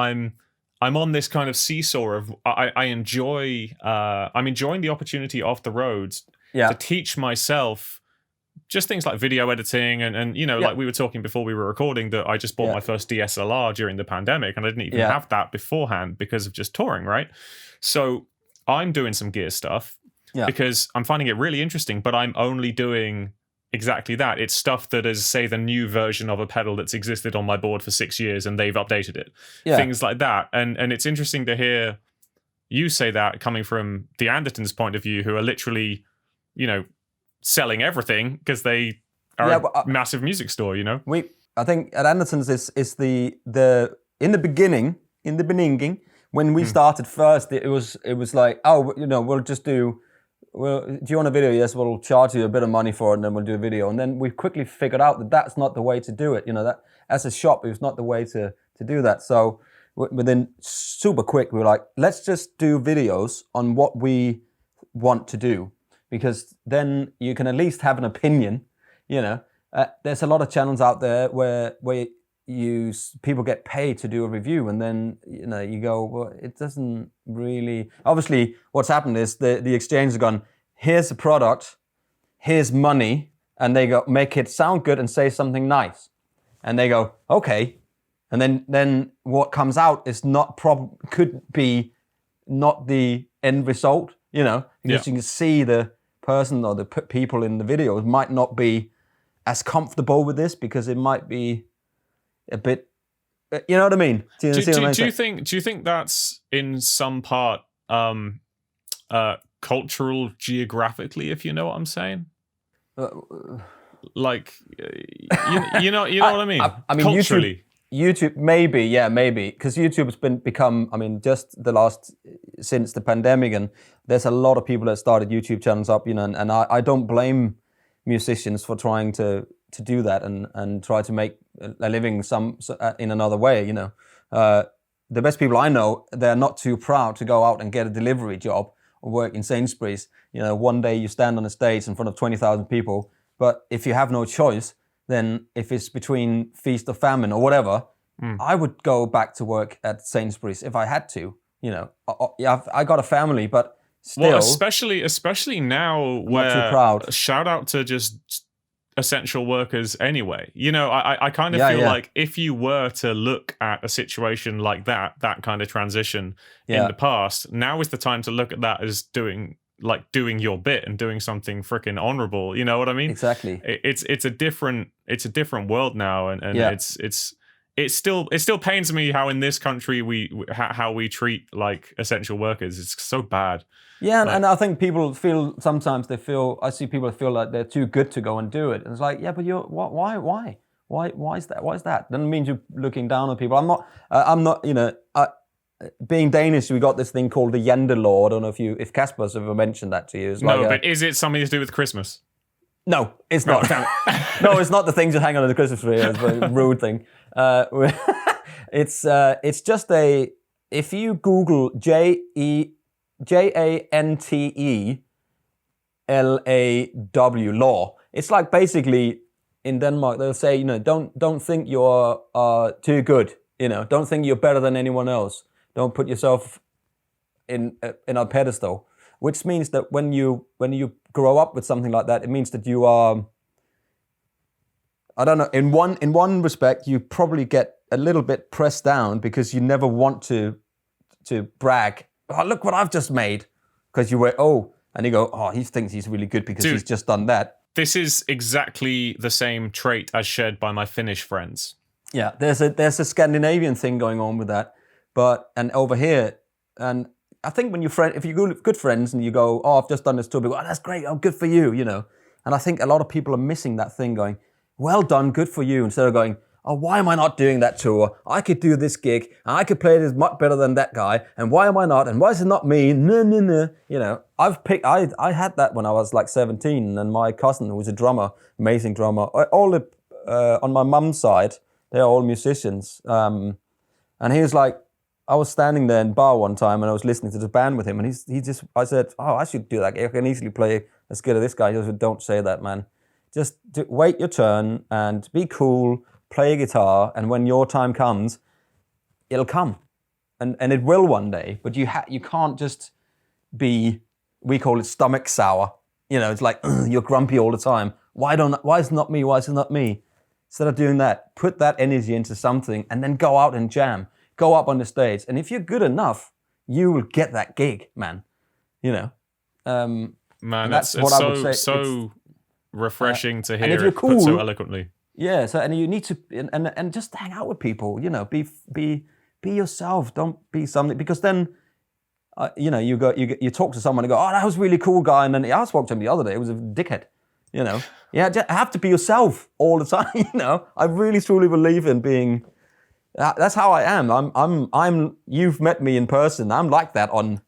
S1: on this kind of seesaw of I'm enjoying the opportunity off the roads to teach myself just things like video editing and you know, like we were talking before we were recording, that I just bought my first DSLR during the pandemic, and I didn't even have that beforehand because of just touring, right? So I'm doing some gear stuff because I'm finding it really interesting, but I'm only doing exactly that. It's stuff that is, say, the new version of a pedal that's existed on my board for 6 years and they've updated it. Things like that. And it's interesting to hear you say that coming from the Andertons' point of view, who are literally, you know, selling everything because they are a massive music store, you know.
S2: I think at Andertons is the in the beginning when we started first, it was like, oh, you know, do you want a video? Yes, we'll charge you a bit of money for it, and then we'll do a video. And then we quickly figured out that that's not the way to do it. You know, that as a shop, it was not the way to do that. So within super quick, we were like, let's just do videos on what we want to do, because then you can at least have an opinion. You know, there's a lot of channels out there where people get paid to do a review, and then, you know, you go, well, it doesn't really. Obviously, what's happened is the exchange has gone, here's a product, here's money, and they go, make it sound good and say something nice, and they go, okay, and then what comes out is could be not the end result, you know, because you can see the person or the people in the videos might not be as comfortable with this, because it might be a bit, you know what I mean? Do
S1: you think that's in some part cultural, geographically, if you know what I'm saying? Like, you know what I mean?
S2: I mean,
S1: culturally.
S2: YouTube maybe, because YouTube has become, I mean, just the last since the pandemic, and there's a lot of people that started YouTube channels up, and I don't blame musicians for trying to do that and try to make a living in another way. The best people I know, they're not too proud to go out and get a delivery job or work in Sainsbury's. One day you stand on a stage in front of 20,000 people, but if you have no choice, then if it's between feast or famine or whatever, I would go back to work at Sainsbury's if I had to. I got a family, but still.
S1: Well, especially now,
S2: I'm
S1: where
S2: not too proud.
S1: Shout out to just essential workers anyway. I kind of feel like if you were to look at a situation like that kind of transition in the past, now is the time to look at that as doing your bit and doing something freaking honorable. You know what I mean?
S2: Exactly.
S1: It's a different world now, and it still pains me how in this country we treat like essential workers. It's so bad.
S2: Yeah, and I think people sometimes I see people feel like they're too good to go and do it. And it's like, yeah, but why is that? Why is that? Doesn't mean you're looking down on people. I'm not, being Danish, we got this thing called the gender law. I don't know if Casper's ever mentioned that to you. It's
S1: but is it something to do with Christmas?
S2: No, it's not. No, it's not the things you hang on the Christmas tree. It's a rude thing. It's just if you Google JANTELAW law, it's like basically in Denmark they'll say, don't think you're too good. Don't think you're better than anyone else. Don't put yourself in a pedestal. Which means that when you grow up with something like that, it means that you are, I don't know, in one respect, you probably get a little bit pressed down because you never want to brag. Oh, look what I've just made. Because and you go, oh, he thinks he's really good because he's just done that.
S1: This is exactly the same trait as shared by my Finnish friends.
S2: Yeah, there's a Scandinavian thing going on with that. And over here, and I think if you're good friends and you go, oh, I've just done this tour, people go, oh, that's great, oh, good for you, And I think a lot of people are missing that thing going, well done, good for you, instead of going, oh, why am I not doing that tour? I could do this gig, and I could play this much better than that guy, and why am I not? And why is it not me? No. I had that when I was like 17, and my cousin, who was a drummer, amazing drummer, on my mum's side, they're all musicians. And he was like, I was standing there in bar one time and I was listening to the band with him, and I said, oh, I should do that. I can easily play as good as this guy. He said, don't say that, man. Just wait your turn and be cool, play a guitar, and when your time comes, it'll come. And it will one day, but you can't just be, we call it stomach sour. It's like, you're grumpy all the time. Why is it not me? Why is it not me? Instead of doing that, put that energy into something and then go out and jam. Go up on the stage, and if you're good enough, you will get that gig, man.
S1: Man, that's what I would say. So refreshing to hear
S2: and if you're cool,
S1: put so eloquently.
S2: Yeah. So, and you need to, and just hang out with people. Be yourself. Don't be something, because then, you talk to someone and go, oh, that was a really cool guy, and then I spoke to him the other day. It was a dickhead. Just have to be yourself all the time. I really truly believe in being. That's how I am. I'm. You've met me in person. I'm like that on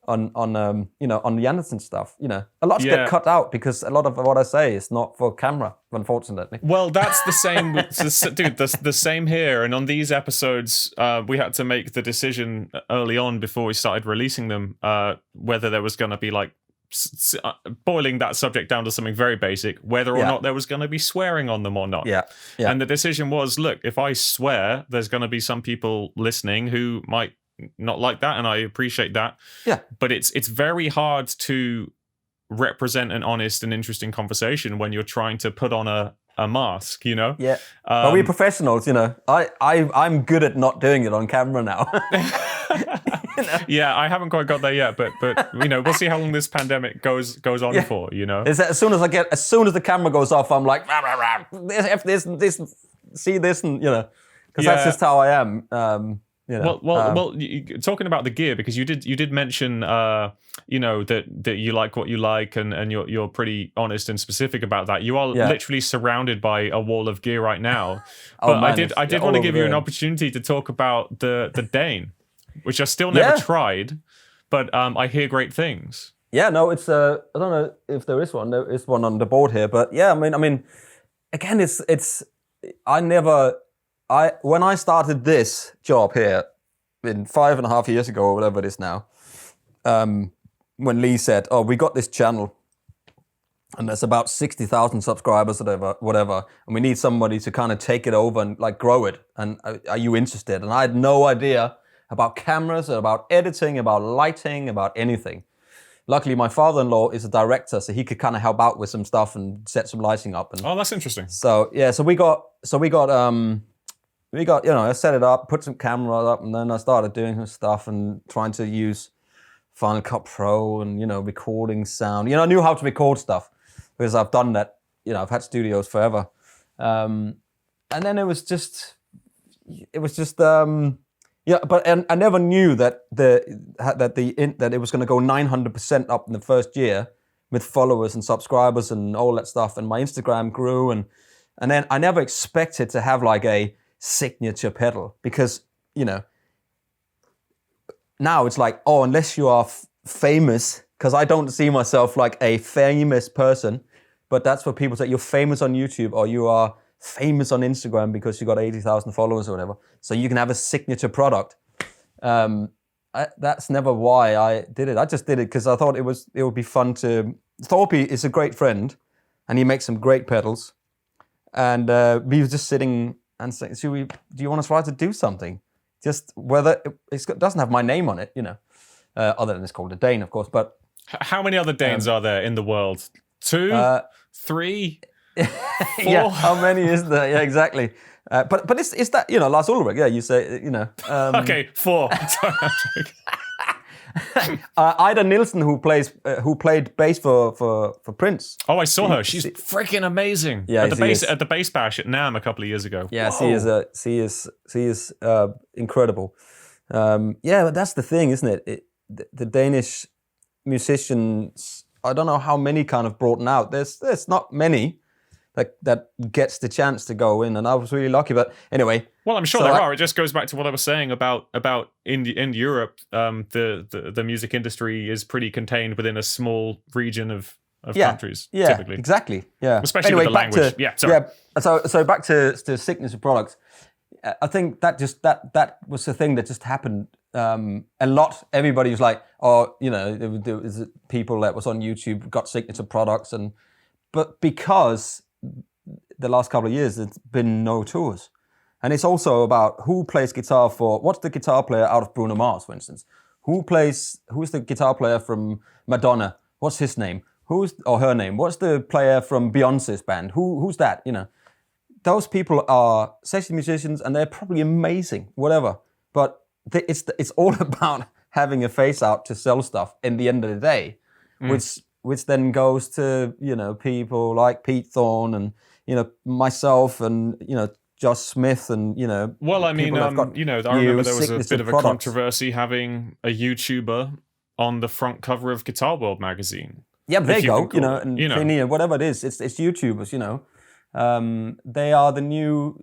S2: the Anderson stuff. A lot get cut out because a lot of what I say is not for camera, unfortunately.
S1: Well, that's the same, dude. The same here. And on these episodes, we had to make the decision early on before we started releasing them, whether there was going to be like. Boiling that subject down to something very basic, whether or not there was going to be swearing on them or not.
S2: Yeah.
S1: And the decision was, look, if I swear, there's going to be some people listening who might not like that, and I appreciate that.
S2: Yeah.
S1: But it's very hard to represent an honest and interesting conversation when you're trying to put on a mask,
S2: Yeah. But we're professionals, I'm good at not doing it on camera now.
S1: Yeah, I haven't quite got there yet, but we'll see how long this pandemic goes on for.
S2: Is that as soon as the camera goes off, I'm like, rah, rah, rah, this, see this, and because that's just how I am.
S1: Well, talking about the gear, because you did mention that you like what you like, and you're pretty honest and specific about that. You are literally surrounded by a wall of gear right now. But I did want to give you an opportunity to talk about the Dane, which I still never tried.
S2: but
S1: I hear great things.
S2: Yeah, no, it's I don't know if there is one. There is one on the board here, but yeah, I mean, again, it's when I started this job here in 5.5 years ago or whatever it is now, when Lee said, "Oh, we got this channel, and there's about 60,000 subscribers or whatever, and we need somebody to kind of take it over and like grow it. And are you interested?" And I had no idea about cameras, about editing, about lighting, about anything. Luckily, my father-in-law is a director, so he could kind of help out with some stuff and set some lighting up. And
S1: oh, that's interesting.
S2: So yeah, so we got I set it up, put some cameras up, and then I started doing some stuff and trying to use Final Cut Pro and recording sound. I knew how to record stuff because I've done that. I've had studios forever, and then it was just. But I never knew that it was going to go 900% up in the first year with followers and subscribers and all that stuff. And my Instagram grew, and then I never expected to have like a signature pedal because now it's like, oh, unless you are famous, because I don't see myself like a famous person, but that's what people say. You're famous on YouTube or you are famous on Instagram because you got 80,000 followers or whatever, so you can have a signature product. That's never why I did it. I just did it because I thought it would be fun to. Thorpe is a great friend, and he makes some great pedals. And we were just sitting and saying, "Do you want to try to do something? Just whether it doesn't have my name on it, other than it's called a Dane, of course." But
S1: how many other Danes are there in the world? 2, 3. 4?
S2: Yeah, how many is there? Yeah, exactly. But it's that Lars Ulrich. Yeah, you say
S1: okay, 4.
S2: Ida Nielsen, who played bass for Prince.
S1: Oh, I saw her. She's freaking amazing. Yeah, at the bass bash at NAMM a couple of years ago.
S2: Yeah, she is incredible. Yeah, but that's the thing, isn't it? The Danish musicians. I don't know how many kind of brought out. There's not many that gets the chance to go in, and I was really lucky. But anyway,
S1: well, I'm sure there are. It just goes back to what I was saying about in Europe, the music industry is pretty contained within a small region of countries.
S2: Yeah,
S1: typically.
S2: Exactly. Yeah,
S1: especially with the language.
S2: So back to signature products. I think that was the thing that just happened a lot. Everybody was like, oh, there was people that was on YouTube got signature products, but because the last couple of years there's been no tours, and it's also about who plays guitar for. What's the guitar player out of Bruno Mars, for instance? Who's the guitar player from Madonna? What's his name? Who's or her name? What's the player from Beyonce's band? Who's that? Those people are session musicians and they're probably amazing, whatever. But it's all about having a face out to sell stuff in the end of the day, which then goes to people like Pete Thorne and myself and Josh Smith and
S1: Well, I mean, I remember there was a bit of a controversy having a YouTuber on the front cover of Guitar World magazine.
S2: Yeah, but there you go. And whatever it is, it's YouTubers. They are the new,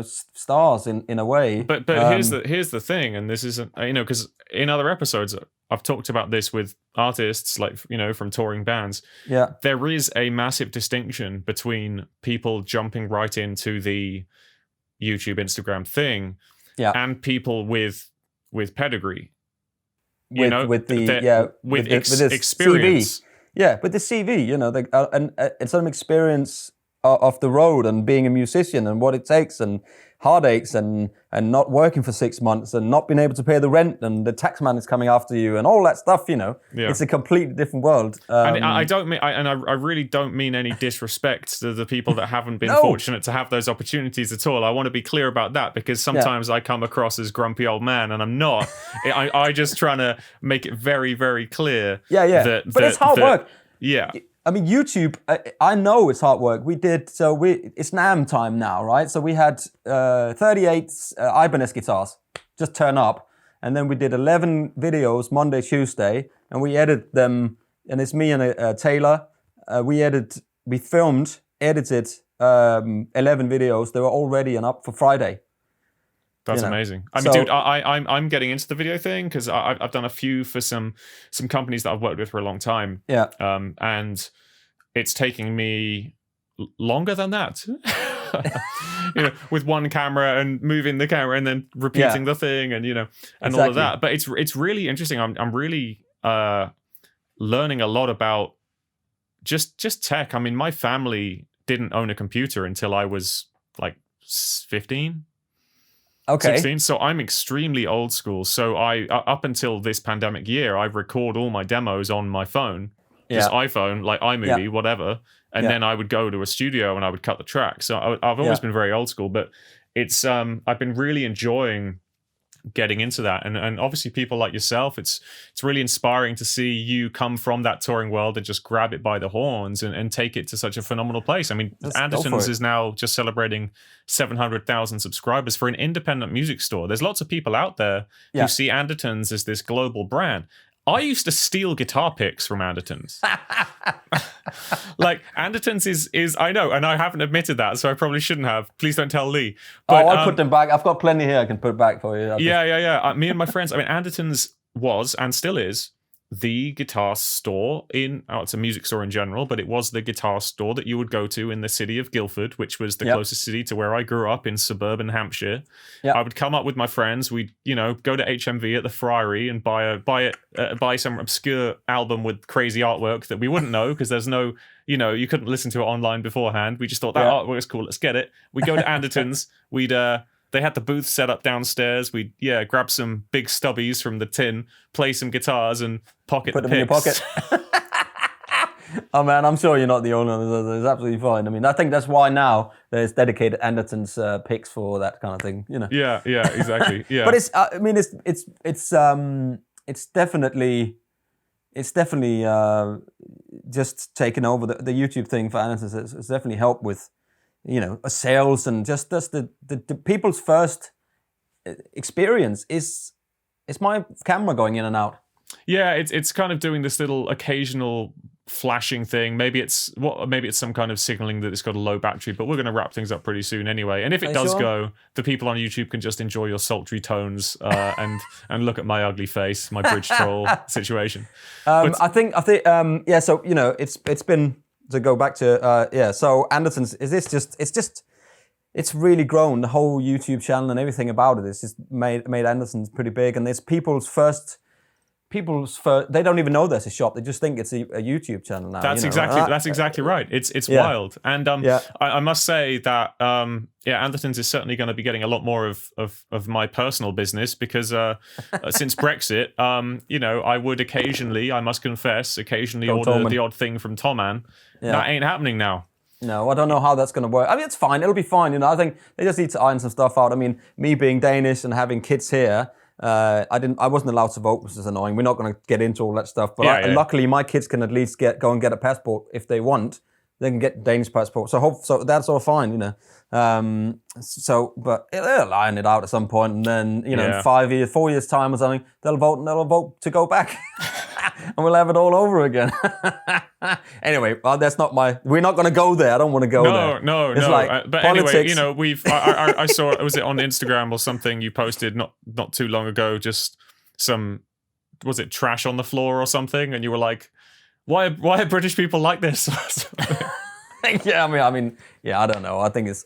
S2: stars in a way.
S1: But here's the thing, and this isn't because in other episodes I've talked about this with artists like from touring bands.
S2: Yeah,
S1: there is a massive distinction between people jumping right into the YouTube, Instagram thing, and people with pedigree.
S2: With
S1: experience.
S2: CV. Yeah, with the CV, and some experience of the road and being a musician and what it takes and heartaches and not working for 6 months and not being able to pay the rent and the tax man is coming after you and all that stuff. It's a completely different world.
S1: And I don't mean, I really don't mean any disrespect to the people that haven't been fortunate to have those opportunities at all. I want to be clear about that because sometimes I come across as grumpy old man and I'm not. I just trying to make it very, very clear.
S2: But it's hard work.
S1: Yeah.
S2: I mean, YouTube, I know it's hard work. It's NAMM time now, right? So we had 38 Ibanez guitars just turn up. And then we did 11 videos Monday, Tuesday, and we edited them. And it's me and Taylor. We filmed, edited 11 videos. They were all ready and up for Friday.
S1: That's amazing. I mean, dude, I'm getting into the video thing because I've done a few for some companies that I've worked with for a long time.
S2: Yeah.
S1: And it's taking me longer than that. With one camera and moving the camera and then repeating the thing and all of that. But it's really interesting. I'm really learning a lot about just tech. I mean, my family didn't own a computer until I was like 15.
S2: Okay.
S1: 16. So I'm extremely old school. So I up until this pandemic year, I record all my demos on my phone, just iPhone, like iMovie, whatever. And then I would go to a studio and I would cut the track. So I've always been very old school, but it's I've been really enjoying getting into that. And obviously people like yourself, it's really inspiring to see you come from that touring world and just grab it by the horns and take it to such a phenomenal place. I mean, Anderton's is now just celebrating 700,000 subscribers for an independent music store. There's lots of people out there who see Anderton's as this global brand. I used to steal guitar picks from Anderton's. Like, Anderton's is I know, and I haven't admitted that, so I probably shouldn't have. Please don't tell Lee. But,
S2: I'll put them back. I've got plenty here I can put back for you.
S1: Yeah. Me and my friends, I mean, Anderton's was, and still is, the guitar store it's a music store in general, but it was the guitar store that you would go to in the city of Guildford, which was the closest city to where I grew up in suburban Hampshire. I would come up with my friends. We'd, go to HMV at the Friary and buy some obscure album with crazy artwork that we wouldn't know because there's no, you couldn't listen to it online beforehand. We just thought that artwork is cool. Let's get it. We go to Anderton's. They had the booth set up downstairs. We'd grab some big stubbies from the tin, play some guitars, and put them in your pocket.
S2: Oh man, I'm sure you're not the only one. It's absolutely fine. I mean, I think that's why now there's dedicated Anderton's picks for that kind of thing.
S1: Yeah, exactly. Yeah.
S2: But it's definitely just taken over the YouTube thing for Anderton's. It's definitely helped with sales and just the people's first experience is my camera going in and out.
S1: Yeah, it's kind of doing this little occasional flashing thing. Maybe it's some kind of signaling that it's got a low battery, but we're going to wrap things up pretty soon anyway. And if it does go, the people on YouTube can just enjoy your sultry tones and look at my ugly face, my bridge troll situation.
S2: I think so it's been to go back to so Anderton's it's really grown, the whole YouTube channel and everything about it. It's just made Anderton's pretty big, and there's people's first they don't even know there's a shop. They just think it's a YouTube channel now.
S1: That's exactly right. It's wild. And I must say that Anderton's is certainly going to be getting a lot more of my personal business because since Brexit, I would occasionally, I must confess, order the odd thing from Toman. That ain't happening now.
S2: No, I don't know how that's going to work. I mean, it's fine. It'll be fine. I think they just need to iron some stuff out. I mean, me being Danish and having kids here, I wasn't allowed to vote, which is annoying. We're not going to get into all that stuff. But luckily, my kids can at least go and get a passport if they want. They can get Danish passport. So that's all fine, but they'll iron it out at some point, and then in 4 years time or something, they'll vote to go back. And we'll have it all over again. Anyway, that's not we're not going to go there. I don't want to go there.
S1: No. But politics. Anyway, I saw, was it on Instagram or something you posted not too long ago, just some, was it trash on the floor or something? And you were like, why are British people like this?
S2: Yeah, I mean, I don't know. I think it's,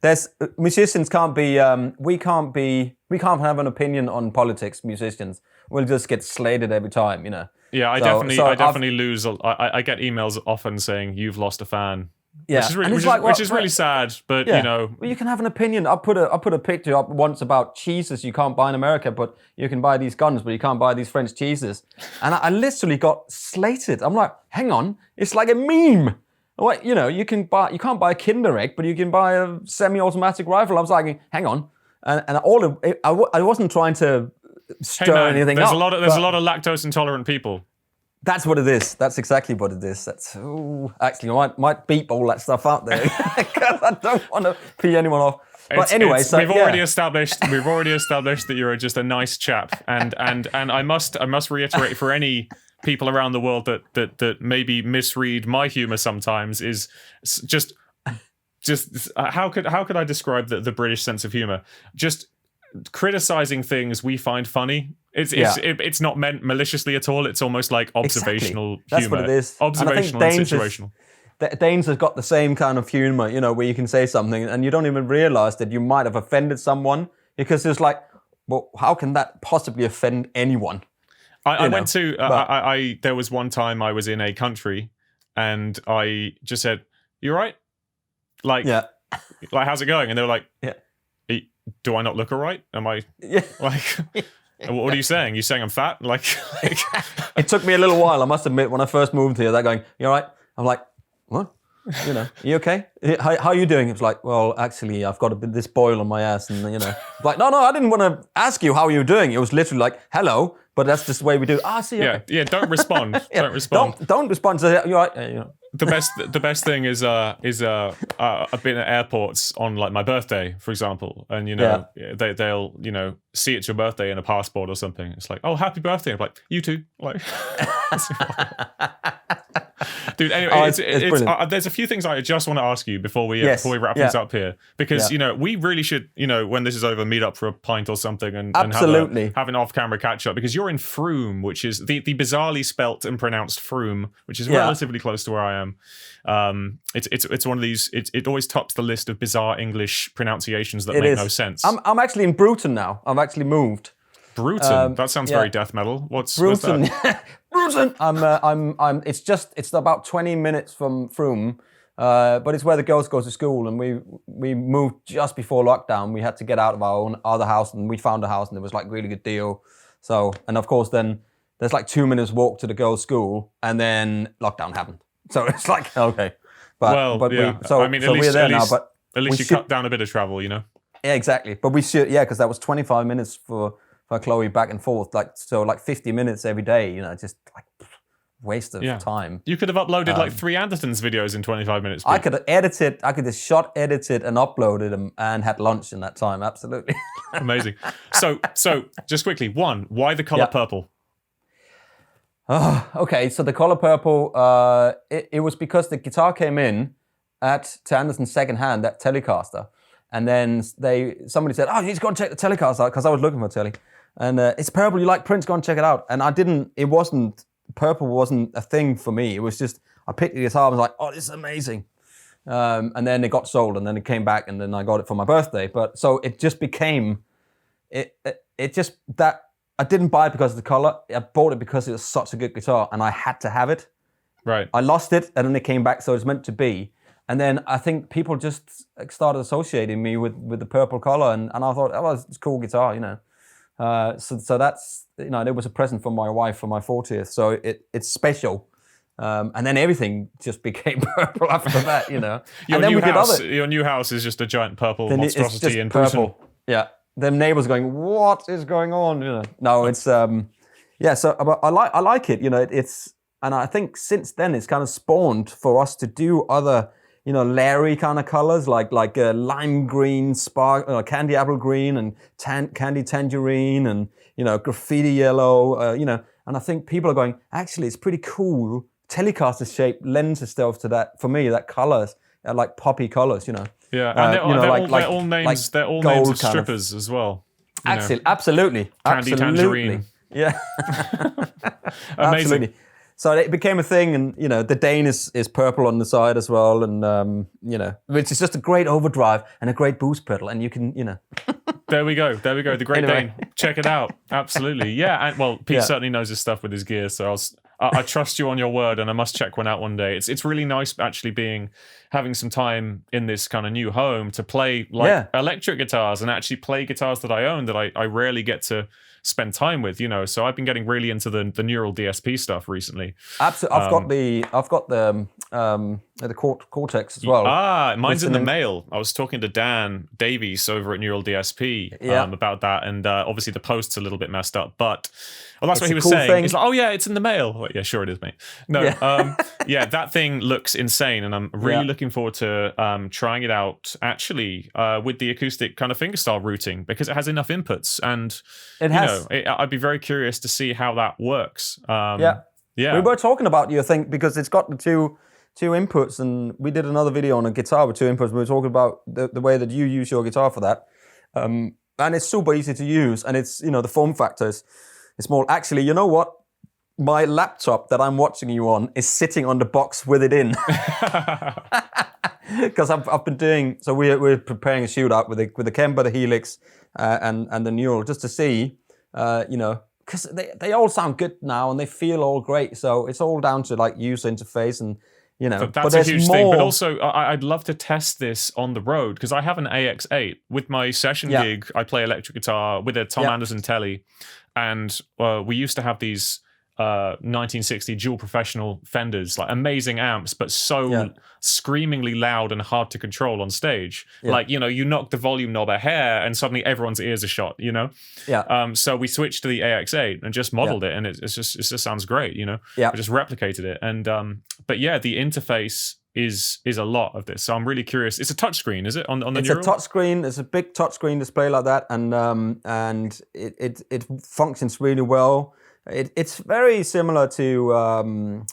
S2: there's, musicians can't be, we can't have an opinion on politics, musicians. We'll just get slated every time,
S1: Yeah, I definitely lose. I get emails often saying you've lost a fan.
S2: Yeah,
S1: which is really sad, but
S2: Well, you can have an opinion. I put a picture up once about cheeses you can't buy in America, but you can buy these guns, but you can't buy these French cheeses. And I literally got slated. I'm like, hang on, it's like a meme. What, you can't buy a Kinder Egg, but you can buy a semi-automatic rifle. I was like, hang on, and I wasn't trying to stir anything up.
S1: There's a lot of lactose intolerant people.
S2: That's what it is. That's exactly what it is. Actually, I might beep all that stuff out there because I don't want to pee anyone off. But anyway,
S1: we've already established that you're just a nice chap, and I must reiterate for any people around the world that maybe misread my humor sometimes is just just how could I describe the British sense of humor? Just criticizing things we find funny. It's not meant maliciously at all. It's almost like observational humor.
S2: That's what it is.
S1: Observational and situational.
S2: Danes has got the same kind of humor, where you can say something and you don't even realize that you might have offended someone, because it's like, well, how can that possibly offend anyone?
S1: I went to, there was one time I was in a country and I just said, "You all right? Like, how's it going?" And they were like, "Do I not look all right? Am I like, what are you saying? You saying I'm fat?" Like
S2: It took me a little while, I must admit, when I first moved here, they're going, "You all right?" I'm like, "What? You okay? How are you doing?" It's like, "Well, actually, I've got this boil on my ass," and like, no, I didn't want to ask you how you're doing. It was literally like, "Hello," but that's just the way we do. I see.
S1: Yeah. Don't respond. Don't respond.
S2: Don't respond to you're right.
S1: The best thing is I've been at airports on like my birthday, for example, and they'll see it's your birthday in a passport or something. It's like, "Oh, happy birthday!" I'm like, "You too." Like, dude. Anyway, there's a few things I just want to ask you before we wrap things up here, because we really should when this is over, meet up for a pint or something and have an off-camera catch up, because you're in Frome, which is the bizarrely spelt and pronounced Frome, which is relatively close to where I am. It's one of these. It always tops the list of bizarre English pronunciations that make no sense.
S2: I'm actually in Bruton now. I've actually moved.
S1: Bruton. That sounds very death metal. What's
S2: Bruton?
S1: that?
S2: Bruton. I'm. It's about 20 minutes from Frome, but it's where the girls go to school, and we moved just before lockdown. We had to get out of our own other house, and we found a house, and it was like really good deal. So, and of course, then there's like 2 minutes walk to the girls' school, and then lockdown happened. So it's like, okay, we're there now. But
S1: at least you cut down a bit of travel,
S2: Yeah, exactly. But we should, because that was 25 minutes for Chloe back and forth, like 50 minutes every day. Just like waste of time.
S1: You could have uploaded like 3 Andertons videos in 25 minutes.
S2: I could have edited. I could have edited, and uploaded them, and had lunch in that time. Absolutely.
S1: Amazing. So just quickly, why the color purple?
S2: Okay, so the color purple, it was because the guitar came in to Anderton's second hand, that Telecaster, and then somebody said, "Oh, you need to go and check the Telecaster out," because I was looking for a Tele, and it's purple. You like Prince? Go and check it out. And purple wasn't a thing for me. It was just, I picked the guitar and was like, "Oh, this is amazing," and then it got sold, and then it came back, and then I got it for my birthday. But so it just became, that. I didn't buy it because of the color. I bought it because it was such a good guitar, and I had to have it.
S1: Right.
S2: I lost it, and then it came back, so it's meant to be. And then I think people just started associating me with the purple color, and I thought, "Oh, it's a cool guitar," So that's, it was a present from my wife for my 40th, so it's special. And then everything just became purple after that,
S1: Your new house is just a giant purple monstrosity in purple.
S2: Yeah. The neighbors going, "What is going on?" No, it's So I like it. It's, and I think since then it's kind of spawned for us to do other, Larry kind of colors, like lime green, candy apple green, and candy tangerine, and graffiti yellow. And I think people are going, actually, it's pretty cool. Telecaster shape lends itself to that. For me, that colors, like poppy colors.
S1: Yeah, and they're all names. They're all names of strippers as well.
S2: Absolutely.
S1: Candy tangerine.
S2: Yeah.
S1: Amazing.
S2: Absolutely. So it became a thing, and the Dane is purple on the side as well, and which is just a great overdrive and a great boost pedal, and you can
S1: There we go. The Great Dane. Check it out. Absolutely. Yeah. And Pete certainly knows his stuff with his gear, so I trust you on your word, and I must check one out one day. It's really nice actually having some time in this kind of new home to play electric guitars, and actually play guitars that I own that I rarely get to spend time with. So I've been getting really into the neural DSP stuff recently.
S2: Absolutely. I've got the Cortex as well.
S1: Mine's in the mail. I was talking to Dan Davies over at Neural DSP about that, and obviously the post's a little bit messed up, but that's what he was saying. He's like, "Oh yeah, it's in the mail." Well, yeah, sure it is, mate. No, that thing looks insane, and I'm really looking forward to trying it out actually with the acoustic kind of fingerstyle routing, because it has enough inputs, and I'd be very curious to see how that works. We
S2: were talking about your thing because it's got the two two inputs, and we did another video on a guitar with two inputs. We were talking about the way that you use your guitar for that. And it's super easy to use, and it's, the form factor is small. Actually, you know what? My laptop that I'm watching you on is sitting on the box with it in. Because I've been doing, so we're preparing a shootout with the Kemper, the Helix, and the Neural, just to see, because they all sound good now and they feel all great. So it's all down to like user interface and,
S1: That's a huge thing. But also, I'd love to test this on the road because I have an AX8 with my session gig. I play electric guitar with a Tom Anderson Telly, and we used to have these 1960 dual professional Fenders, like amazing amps, but so screamingly loud and hard to control on stage. Like, you knock the volume knob a hair and suddenly everyone's ears are shot, So we switched to the AX8 and just modeled it, and it just sounds great, We just replicated it. And but the interface is a lot of this. So I'm really curious. It's a touchscreen, is it? On the
S2: It's
S1: Neural?
S2: a touchscreen. It's a big touchscreen display like that, and it functions really well. It's very similar to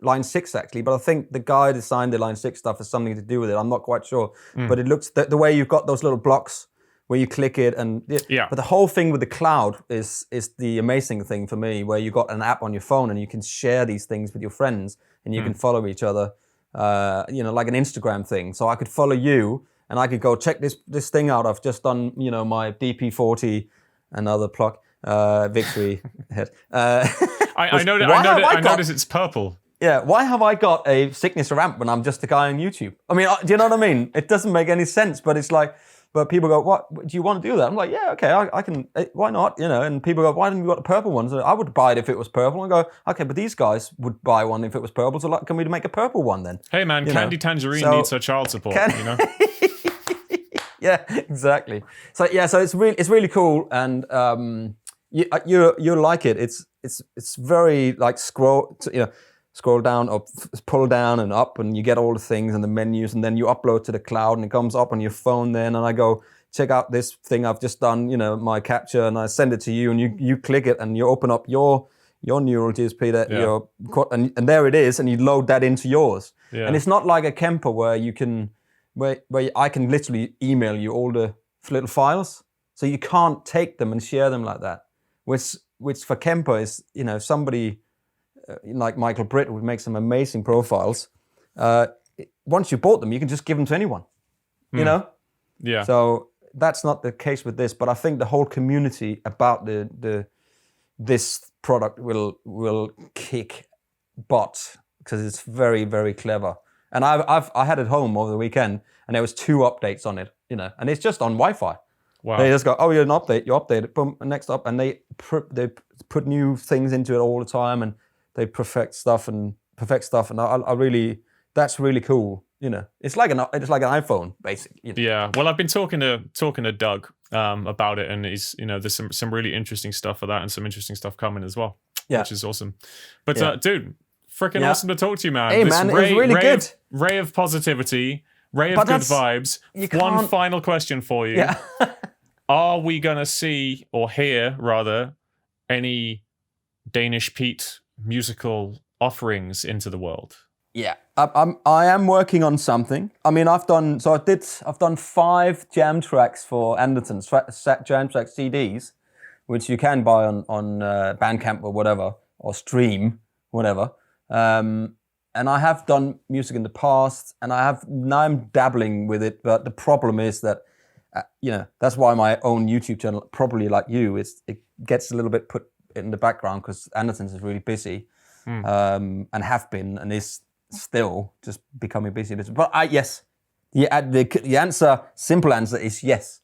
S2: Line 6 actually, but I think the guy designed the Line 6 stuff has something to do with it. I'm not quite sure, but it looks the way you've got those little blocks where you click it, and but the whole thing with the cloud is the amazing thing for me, where you got an app on your phone and you can share these things with your friends and you can follow each other, like an Instagram thing. So I could follow you and I could go check this thing out. I've just done my DP40, another plug. Victory head.
S1: I noticed it's purple.
S2: Yeah, why have I got a signature amp when I'm just a guy on YouTube? I mean, do you know what I mean? It doesn't make any sense, but it's like, but people go, what, do you want to do that? I'm like, yeah, okay, I can, why not, and people go, why didn't you got the purple one? So I would buy it if it was purple. I go, okay, but these guys would buy one if it was purple, so like, can we make a purple one then?
S1: Hey man, Candy Tangerine needs her child support,
S2: Yeah, exactly. So it's really cool, and you like it. It's very like scroll down or pull down and up, and you get all the things and the menus, and then you upload to the cloud and it comes up on your phone then, and I go check out this thing I've just done, my capture, and I send it to you, and you click it and you open up your Neural GSP that and there it is, and you load that into yours. And it's not like a Kemper where you can where I can literally email you all the little files, so you can't take them and share them like that. Which for Kemper is, somebody like Michael Britt would make some amazing profiles. Once you bought them, you can just give them to anyone, Yeah. So that's not the case with this, but I think the whole community about this product will kick butt because it's very, very clever. And I had it home over the weekend, and there was 2 updates on it, and it's just on Wi-Fi. Wow. They just go, oh, you're an update, you update it, boom, next up, and they put new things into it all the time, and they perfect stuff, and I really, that's really cool. It's like an iPhone, basically.
S1: Yeah. Well, I've been talking to Doug about it, and he's there's some really interesting stuff for that, and some interesting stuff coming as well, which is awesome. But dude, freaking awesome to talk to you, man.
S2: Hey, man, it was really good.
S1: Ray of positivity, ray of good vibes. One final question for you.
S2: Yeah.
S1: Are we going to see, or hear rather, any Danish Pete musical offerings into the world?
S2: Yeah, I am working on something. I mean, I've done 5 jam tracks for Anderton, jam track CDs, which you can buy on Bandcamp or whatever, or stream, whatever. And I have done music in the past, and now I'm dabbling with it. But the problem is that, that's why my own YouTube channel, probably like you, it gets a little bit put in the background because Anderton's is really busy, and have been, and is still just becoming busy. But yes, the simple answer is yes.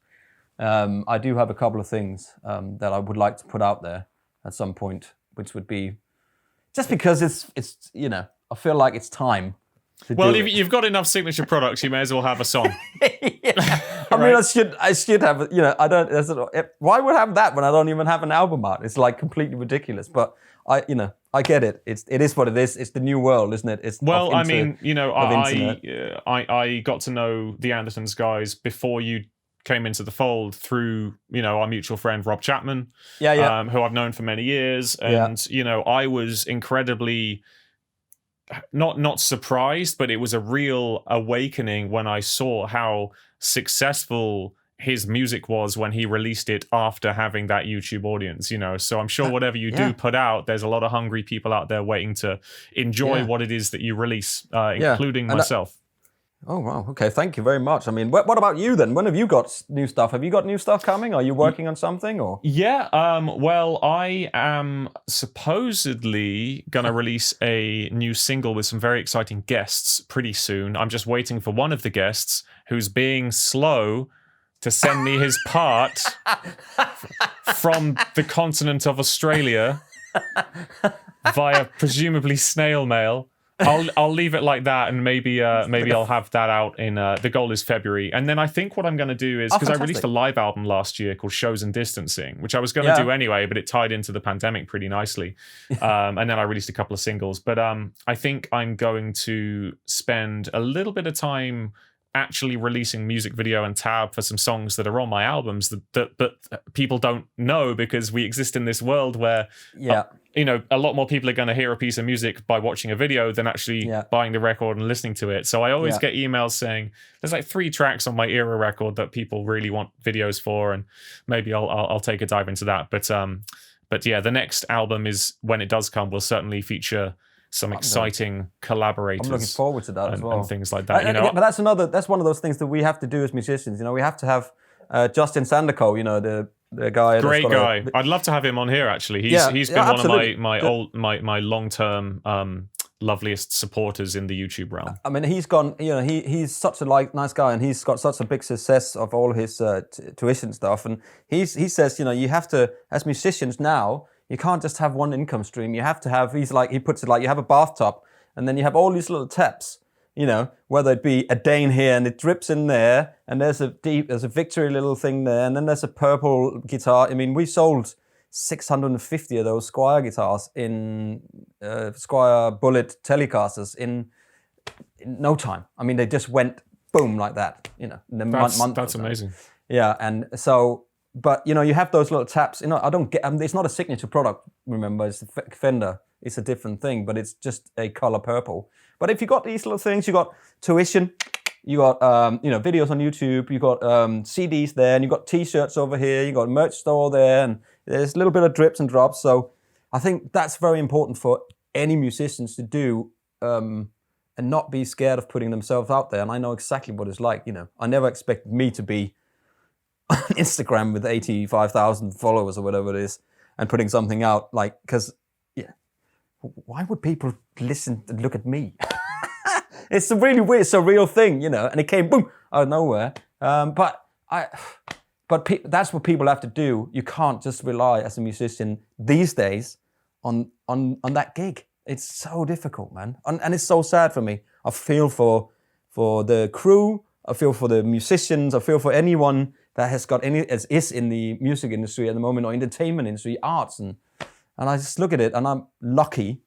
S2: I do have a couple of things that I would like to put out there at some point, which would be just because it's I feel like it's time.
S1: Well, you've got enough signature products. You may as well have a song.
S2: I mean, I should have. I don't. Why would I have that when I don't even have an album out? It's like completely ridiculous. But I get it. It is what it is. It's the new world, isn't it? It's
S1: I got to know the Andertons guys before you came into the fold through our mutual friend Rob Chapman, who I've known for many years, and I was incredibly not surprised, but it was a real awakening when I saw how successful his music was when he released it after having that YouTube audience, So I'm sure whatever you do put out, there's a lot of hungry people out there waiting to enjoy what it is that you release, including myself.
S2: Oh, wow. Okay, thank you very much. I mean, what about you then? When have you got new stuff? Have you got new stuff coming? Are you working on something? Or
S1: Yeah, well, I am supposedly going to release a new single with some very exciting guests pretty soon. I'm just waiting for one of the guests who's being slow to send me his part from the continent of Australia via presumably snail mail. I'll leave it like that, and maybe I'll have that out in the goal is February. And then I think what I'm going to do is, because I released a live album last year called Shows and Distancing, which I was going to do anyway, but it tied into the pandemic pretty nicely. And then I released a couple of singles. But I think I'm going to spend a little bit of time actually releasing music video and tab for some songs that are on my albums that people don't know, because we exist in this world where a lot more people are going to hear a piece of music by watching a video than actually buying the record and listening to it. So I always get emails saying there's like 3 tracks on my era record that people really want videos for, and maybe I'll take a dive into that. But yeah, the next album is, when it does come, will certainly feature some exciting collaborators.
S2: I'm looking forward to that as well,
S1: and things like that.
S2: But that's one of those things that we have to do as musicians. We have to have Justin Sanderco, the guy.
S1: Great guy. I'd love to have him on here. Actually, he's been one of my long-term loveliest supporters in the YouTube realm.
S2: I mean, he's gone. He's such a nice guy, and he's got such a big success of all his tuition stuff. And he says, you have to, as musicians now, you can't just have one income stream. You have to have, he puts it like, you have a bathtub, and then you have all these little taps, whether it be a Dane here and it drips in there, and there's a Victory little thing there, and then there's a purple guitar. I mean, we sold 650 of those Squier guitars in Squier Bullet Telecasters in no time. I mean, they just went boom like that, in a month.
S1: That's amazing.
S2: Yeah, and so... But, you have those little taps. I don't get... it's not a signature product, remember. It's a Fender. It's a different thing, but it's just a color purple. But if you got these little things, you got tuition, you got, videos on YouTube, you got CDs there, and you got T-shirts over here, you got a merch store there, and there's a little bit of drips and drops. So I think that's very important for any musicians to do, and not be scared of putting themselves out there. And I know exactly what it's like, I never expected me to be on Instagram with 85,000 followers or whatever it is, and putting something out, because why would people listen and look at me? It's a really weird, it's a real thing, and it came boom out of nowhere. But that's what people have to do. You can't just rely as a musician these days on that gig. It's so difficult, man, and it's so sad for me. I feel for the crew. I feel for the musicians. I feel for anyone that has got is in the music industry at the moment, or entertainment industry, arts, and I just look at it, and I'm lucky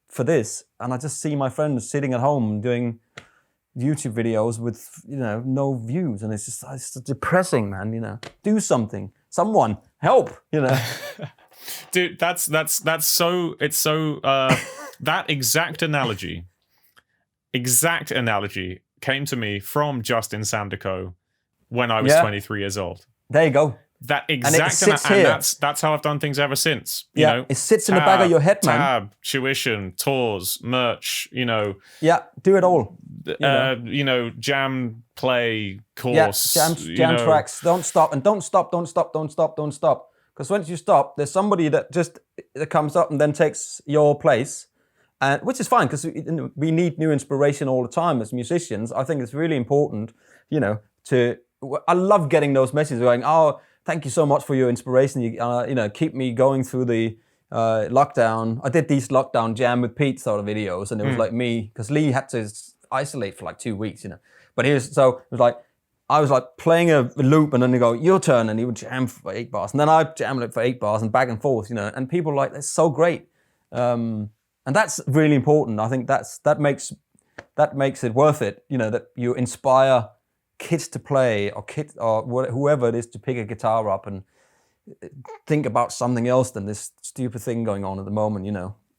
S2: for this, and I just see my friends sitting at home doing YouTube videos with no views, and it's just depressing, man. Do something, someone help,
S1: Dude, that's so that exact analogy came to me from Justin Sanderco when I was 23 years old.
S2: There you go.
S1: That exact, and that's how I've done things ever since.
S2: It sits in the back of your head, man.
S1: Tab, tuition, tours, merch.
S2: Yeah, do it all.
S1: Jam play, course.
S2: Jam tracks. Don't stop, and don't stop. Because once you stop, there's somebody that comes up and then takes your place. And which is fine, because we need new inspiration all the time as musicians. I think it's really important, I love getting those messages going, oh, thank you so much for your inspiration. You keep me going through the lockdown. I did these lockdown Jam with Pete sort of videos, and it was like me, because Lee had to isolate for like 2 weeks, But it was like, I was like playing a loop, and then they go, your turn, and he would jam for 8 bars. And then I'd jam it for 8 bars and back and forth, And people are like, that's so great. And that's really important. I think that makes it worth it. That you inspire kids to play, or whoever it is to pick a guitar up and think about something else than this stupid thing going on at the moment.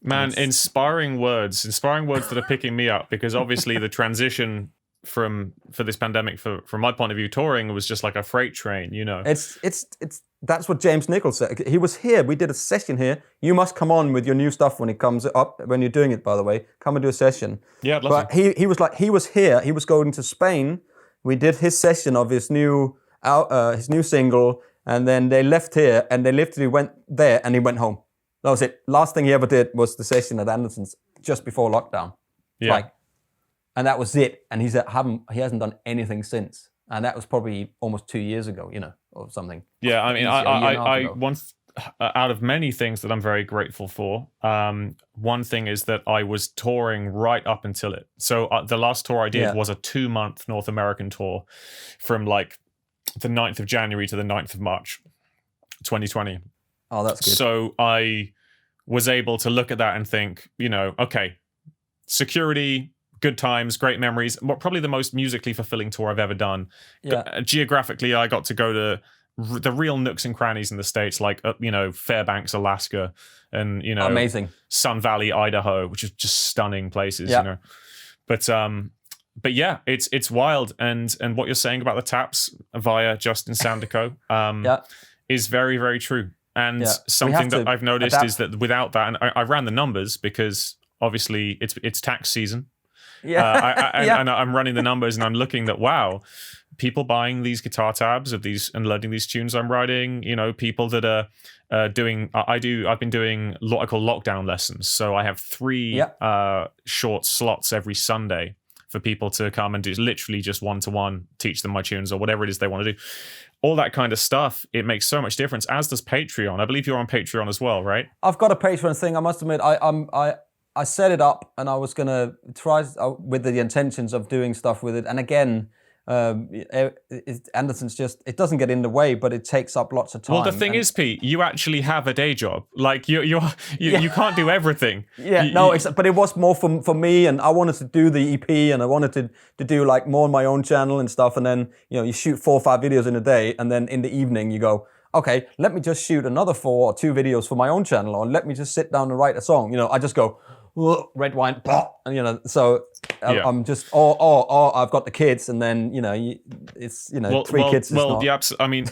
S1: Man, inspiring words that are picking me up, because obviously the transition for this pandemic, from my point of view, touring was just like a freight train, you know.
S2: It's that's what James Nichols said. He was here. We did a session here. You must come on with your new stuff when it comes up. When you're doing it, by the way, come and do a session.
S1: Yeah, I'd love
S2: to. He was like, he was here. He was going to Spain. We did his session of his new single, and then they left here, and they literally went there, and he went home. That was it. Last thing he ever did was the session at Anderson's just before lockdown.
S1: Yeah.
S2: And that was it. And he hasn't done anything since. And that was probably almost 2 years ago, you know, or something.
S1: Yeah, I mean, I once, out of many things that I'm very grateful for, one thing is that I was touring right up until it. So the last tour I did was a 2-month North American tour from like the 9th of January to the 9th of March, 2020.
S2: Oh, that's good.
S1: So I was able to look at that and think, you know, okay, security, good times, great memories. Probably the most musically fulfilling tour I've ever done.
S2: Yeah.
S1: Geographically, I got to go to the real nooks and crannies in the States, like, you know, Fairbanks, Alaska, and, you know,
S2: amazing.
S1: Sun Valley, Idaho, which is just stunning places, you know. But yeah, it's wild. And what you're saying about the taps via Justin Sandico is very, very true. And something that I've noticed is that without that, and I ran the numbers because obviously it's tax season.
S2: Yeah.
S1: And I'm running the numbers and I'm looking that, wow, people buying these guitar tabs of these and loading these tunes I'm writing, you know, people that are doing, I've been doing what I call lockdown lessons. So I have 3 short slots every Sunday for people to come and do literally just one-to-one, teach them my tunes or whatever it is they want to do. All that kind of stuff, it makes so much difference, as does Patreon. I believe you're on Patreon as well, right?
S2: I've got a Patreon thing. I must admit, I set it up and I was going to try with the intentions of doing stuff with it. And again, Anderson's it doesn't get in the way, but it takes up lots of time.
S1: Well, the thing is, Pete, you actually have a day job. Like you can't do everything.
S2: But it was more for me, and I wanted to do the EP, and I wanted to do like more on my own channel and stuff. And then, you know, you shoot 4 or 5 videos in a day, and then in the evening you go, okay, let me just shoot another 4 or 2 videos for my own channel, or let me just sit down and write a song. You know, I just go, red wine, and, you know, so I'm just, or I've got the kids, and then, you know, it's, you know, 3 kids.
S1: I mean,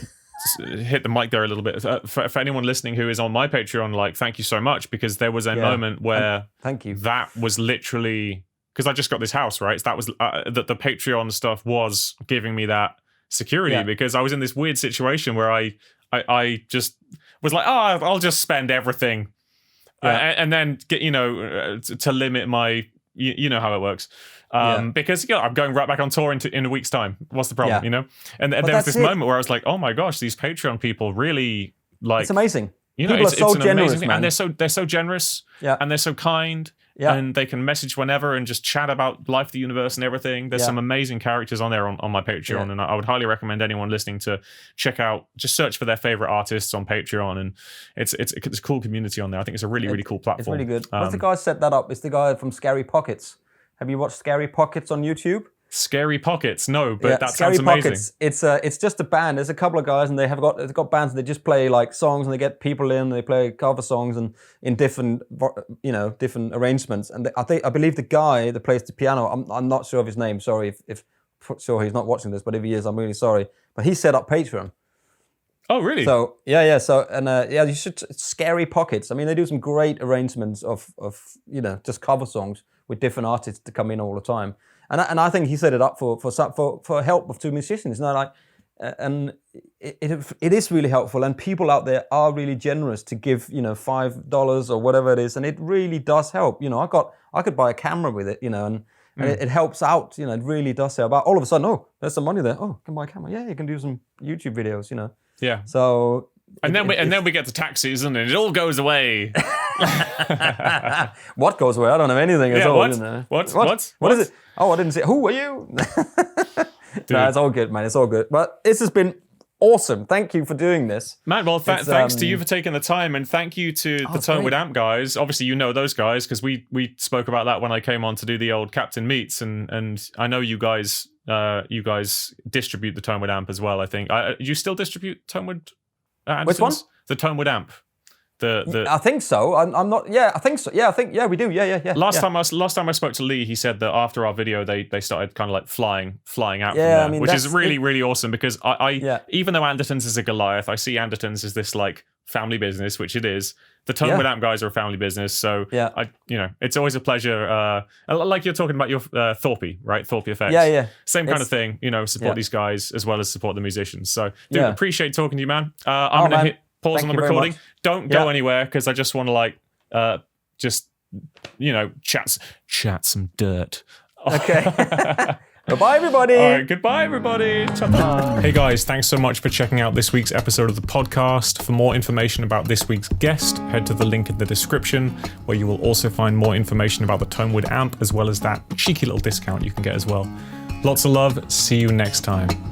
S1: hit the mic there a little bit. For anyone listening who is on my Patreon, like, thank you so much, because there was a moment where
S2: thank you.
S1: That was literally, because I just got this house, right? So that was that the Patreon stuff was giving me that security, because I was in this weird situation where I just was like, I'll just spend everything. And then get, you know, to limit my, you know how it works, because I'm going right back on tour in a week's time. What's the problem, you know? And there was this moment where I was like, oh my gosh, these Patreon people really, like,
S2: it's amazing.
S1: You know,
S2: people are so generous, man.
S1: And they're so generous, and they're so kind.
S2: Yeah.
S1: And they can message whenever and just chat about life, the universe, and everything. There's some amazing characters on there on my Patreon, and I would highly recommend anyone listening to check out. Just search for their favorite artists on Patreon, and it's a cool community on there. I think it's a really cool platform.
S2: It's really good. What's the guy set that up? It's the guy from Scary Pockets. Have you watched Scary Pockets on YouTube?
S1: Scary Pockets, no, but that sounds amazing.
S2: It's just a band. There's a couple of guys, and they've got bands. And they just play like songs, and they get people in. They play cover songs and in different, you know, different arrangements. And I believe the guy that plays the piano. I'm not sure of his name. Sorry if sure he's not watching this, but if he is, I'm really sorry. But he set up Patreon.
S1: Oh, really?
S2: So yeah. So you should Scary Pockets. I mean, they do some great arrangements of you know, just cover songs with different artists to come in all the time. And I think he set it up for help of 2 musicians. You know, like, and it is really helpful. And people out there are really generous to give, you know, $5 or whatever it is, and it really does help. You know, I could buy a camera with it, you know, and it helps out. You know, it really does help out. All of a sudden, there's some money there. Oh, can buy a camera. Yeah, you can do some YouTube videos. You know.
S1: Yeah.
S2: So.
S1: And then we get to tax season, and it all goes away.
S2: What goes away? I don't have anything at all.
S1: What?
S2: You know.
S1: What is it?
S2: Oh, I didn't see. Who are you? No, it's all good, man. It's all good. But this has been awesome. Thank you for doing this.
S1: Man, well, thanks to you for taking the time, and thank you to the Tone with Amp guys. Obviously, you know those guys, because we spoke about that when I came on to do the old Captain Meets, and I know you guys distribute the Tone with Amp as well, I think. Do you still distribute Tone with Anderson's?
S2: Which one?
S1: The Tone with Amp. I
S2: think so. I'm not. Yeah, I think so. Yeah, we do. Yeah.
S1: Last time I spoke to Lee, he said that after our video, they started kind of like flying out from there, which is really awesome because I even though Andertons is a Goliath, I see Andertons as this like family business, which it is. The Tone Without guys are a family business, so it's always a pleasure. Like you're talking about your Thorpe, right? Thorpe effects.
S2: Yeah.
S1: Same kind of thing. Support these guys as well as support the musicians. So, dude, appreciate talking to you, man. I'm gonna hit pause on the recording. Don't go anywhere because I just want to like chat some dirt.
S2: Okay. Goodbye, everybody.
S1: All right, goodbye, everybody. Hey, guys, thanks so much for checking out this week's episode of the podcast. For more information about this week's guest, head to the link in the description, where you will also find more information about the Tonewood amp, as well as that cheeky little discount you can get as well. Lots of love. See you next time.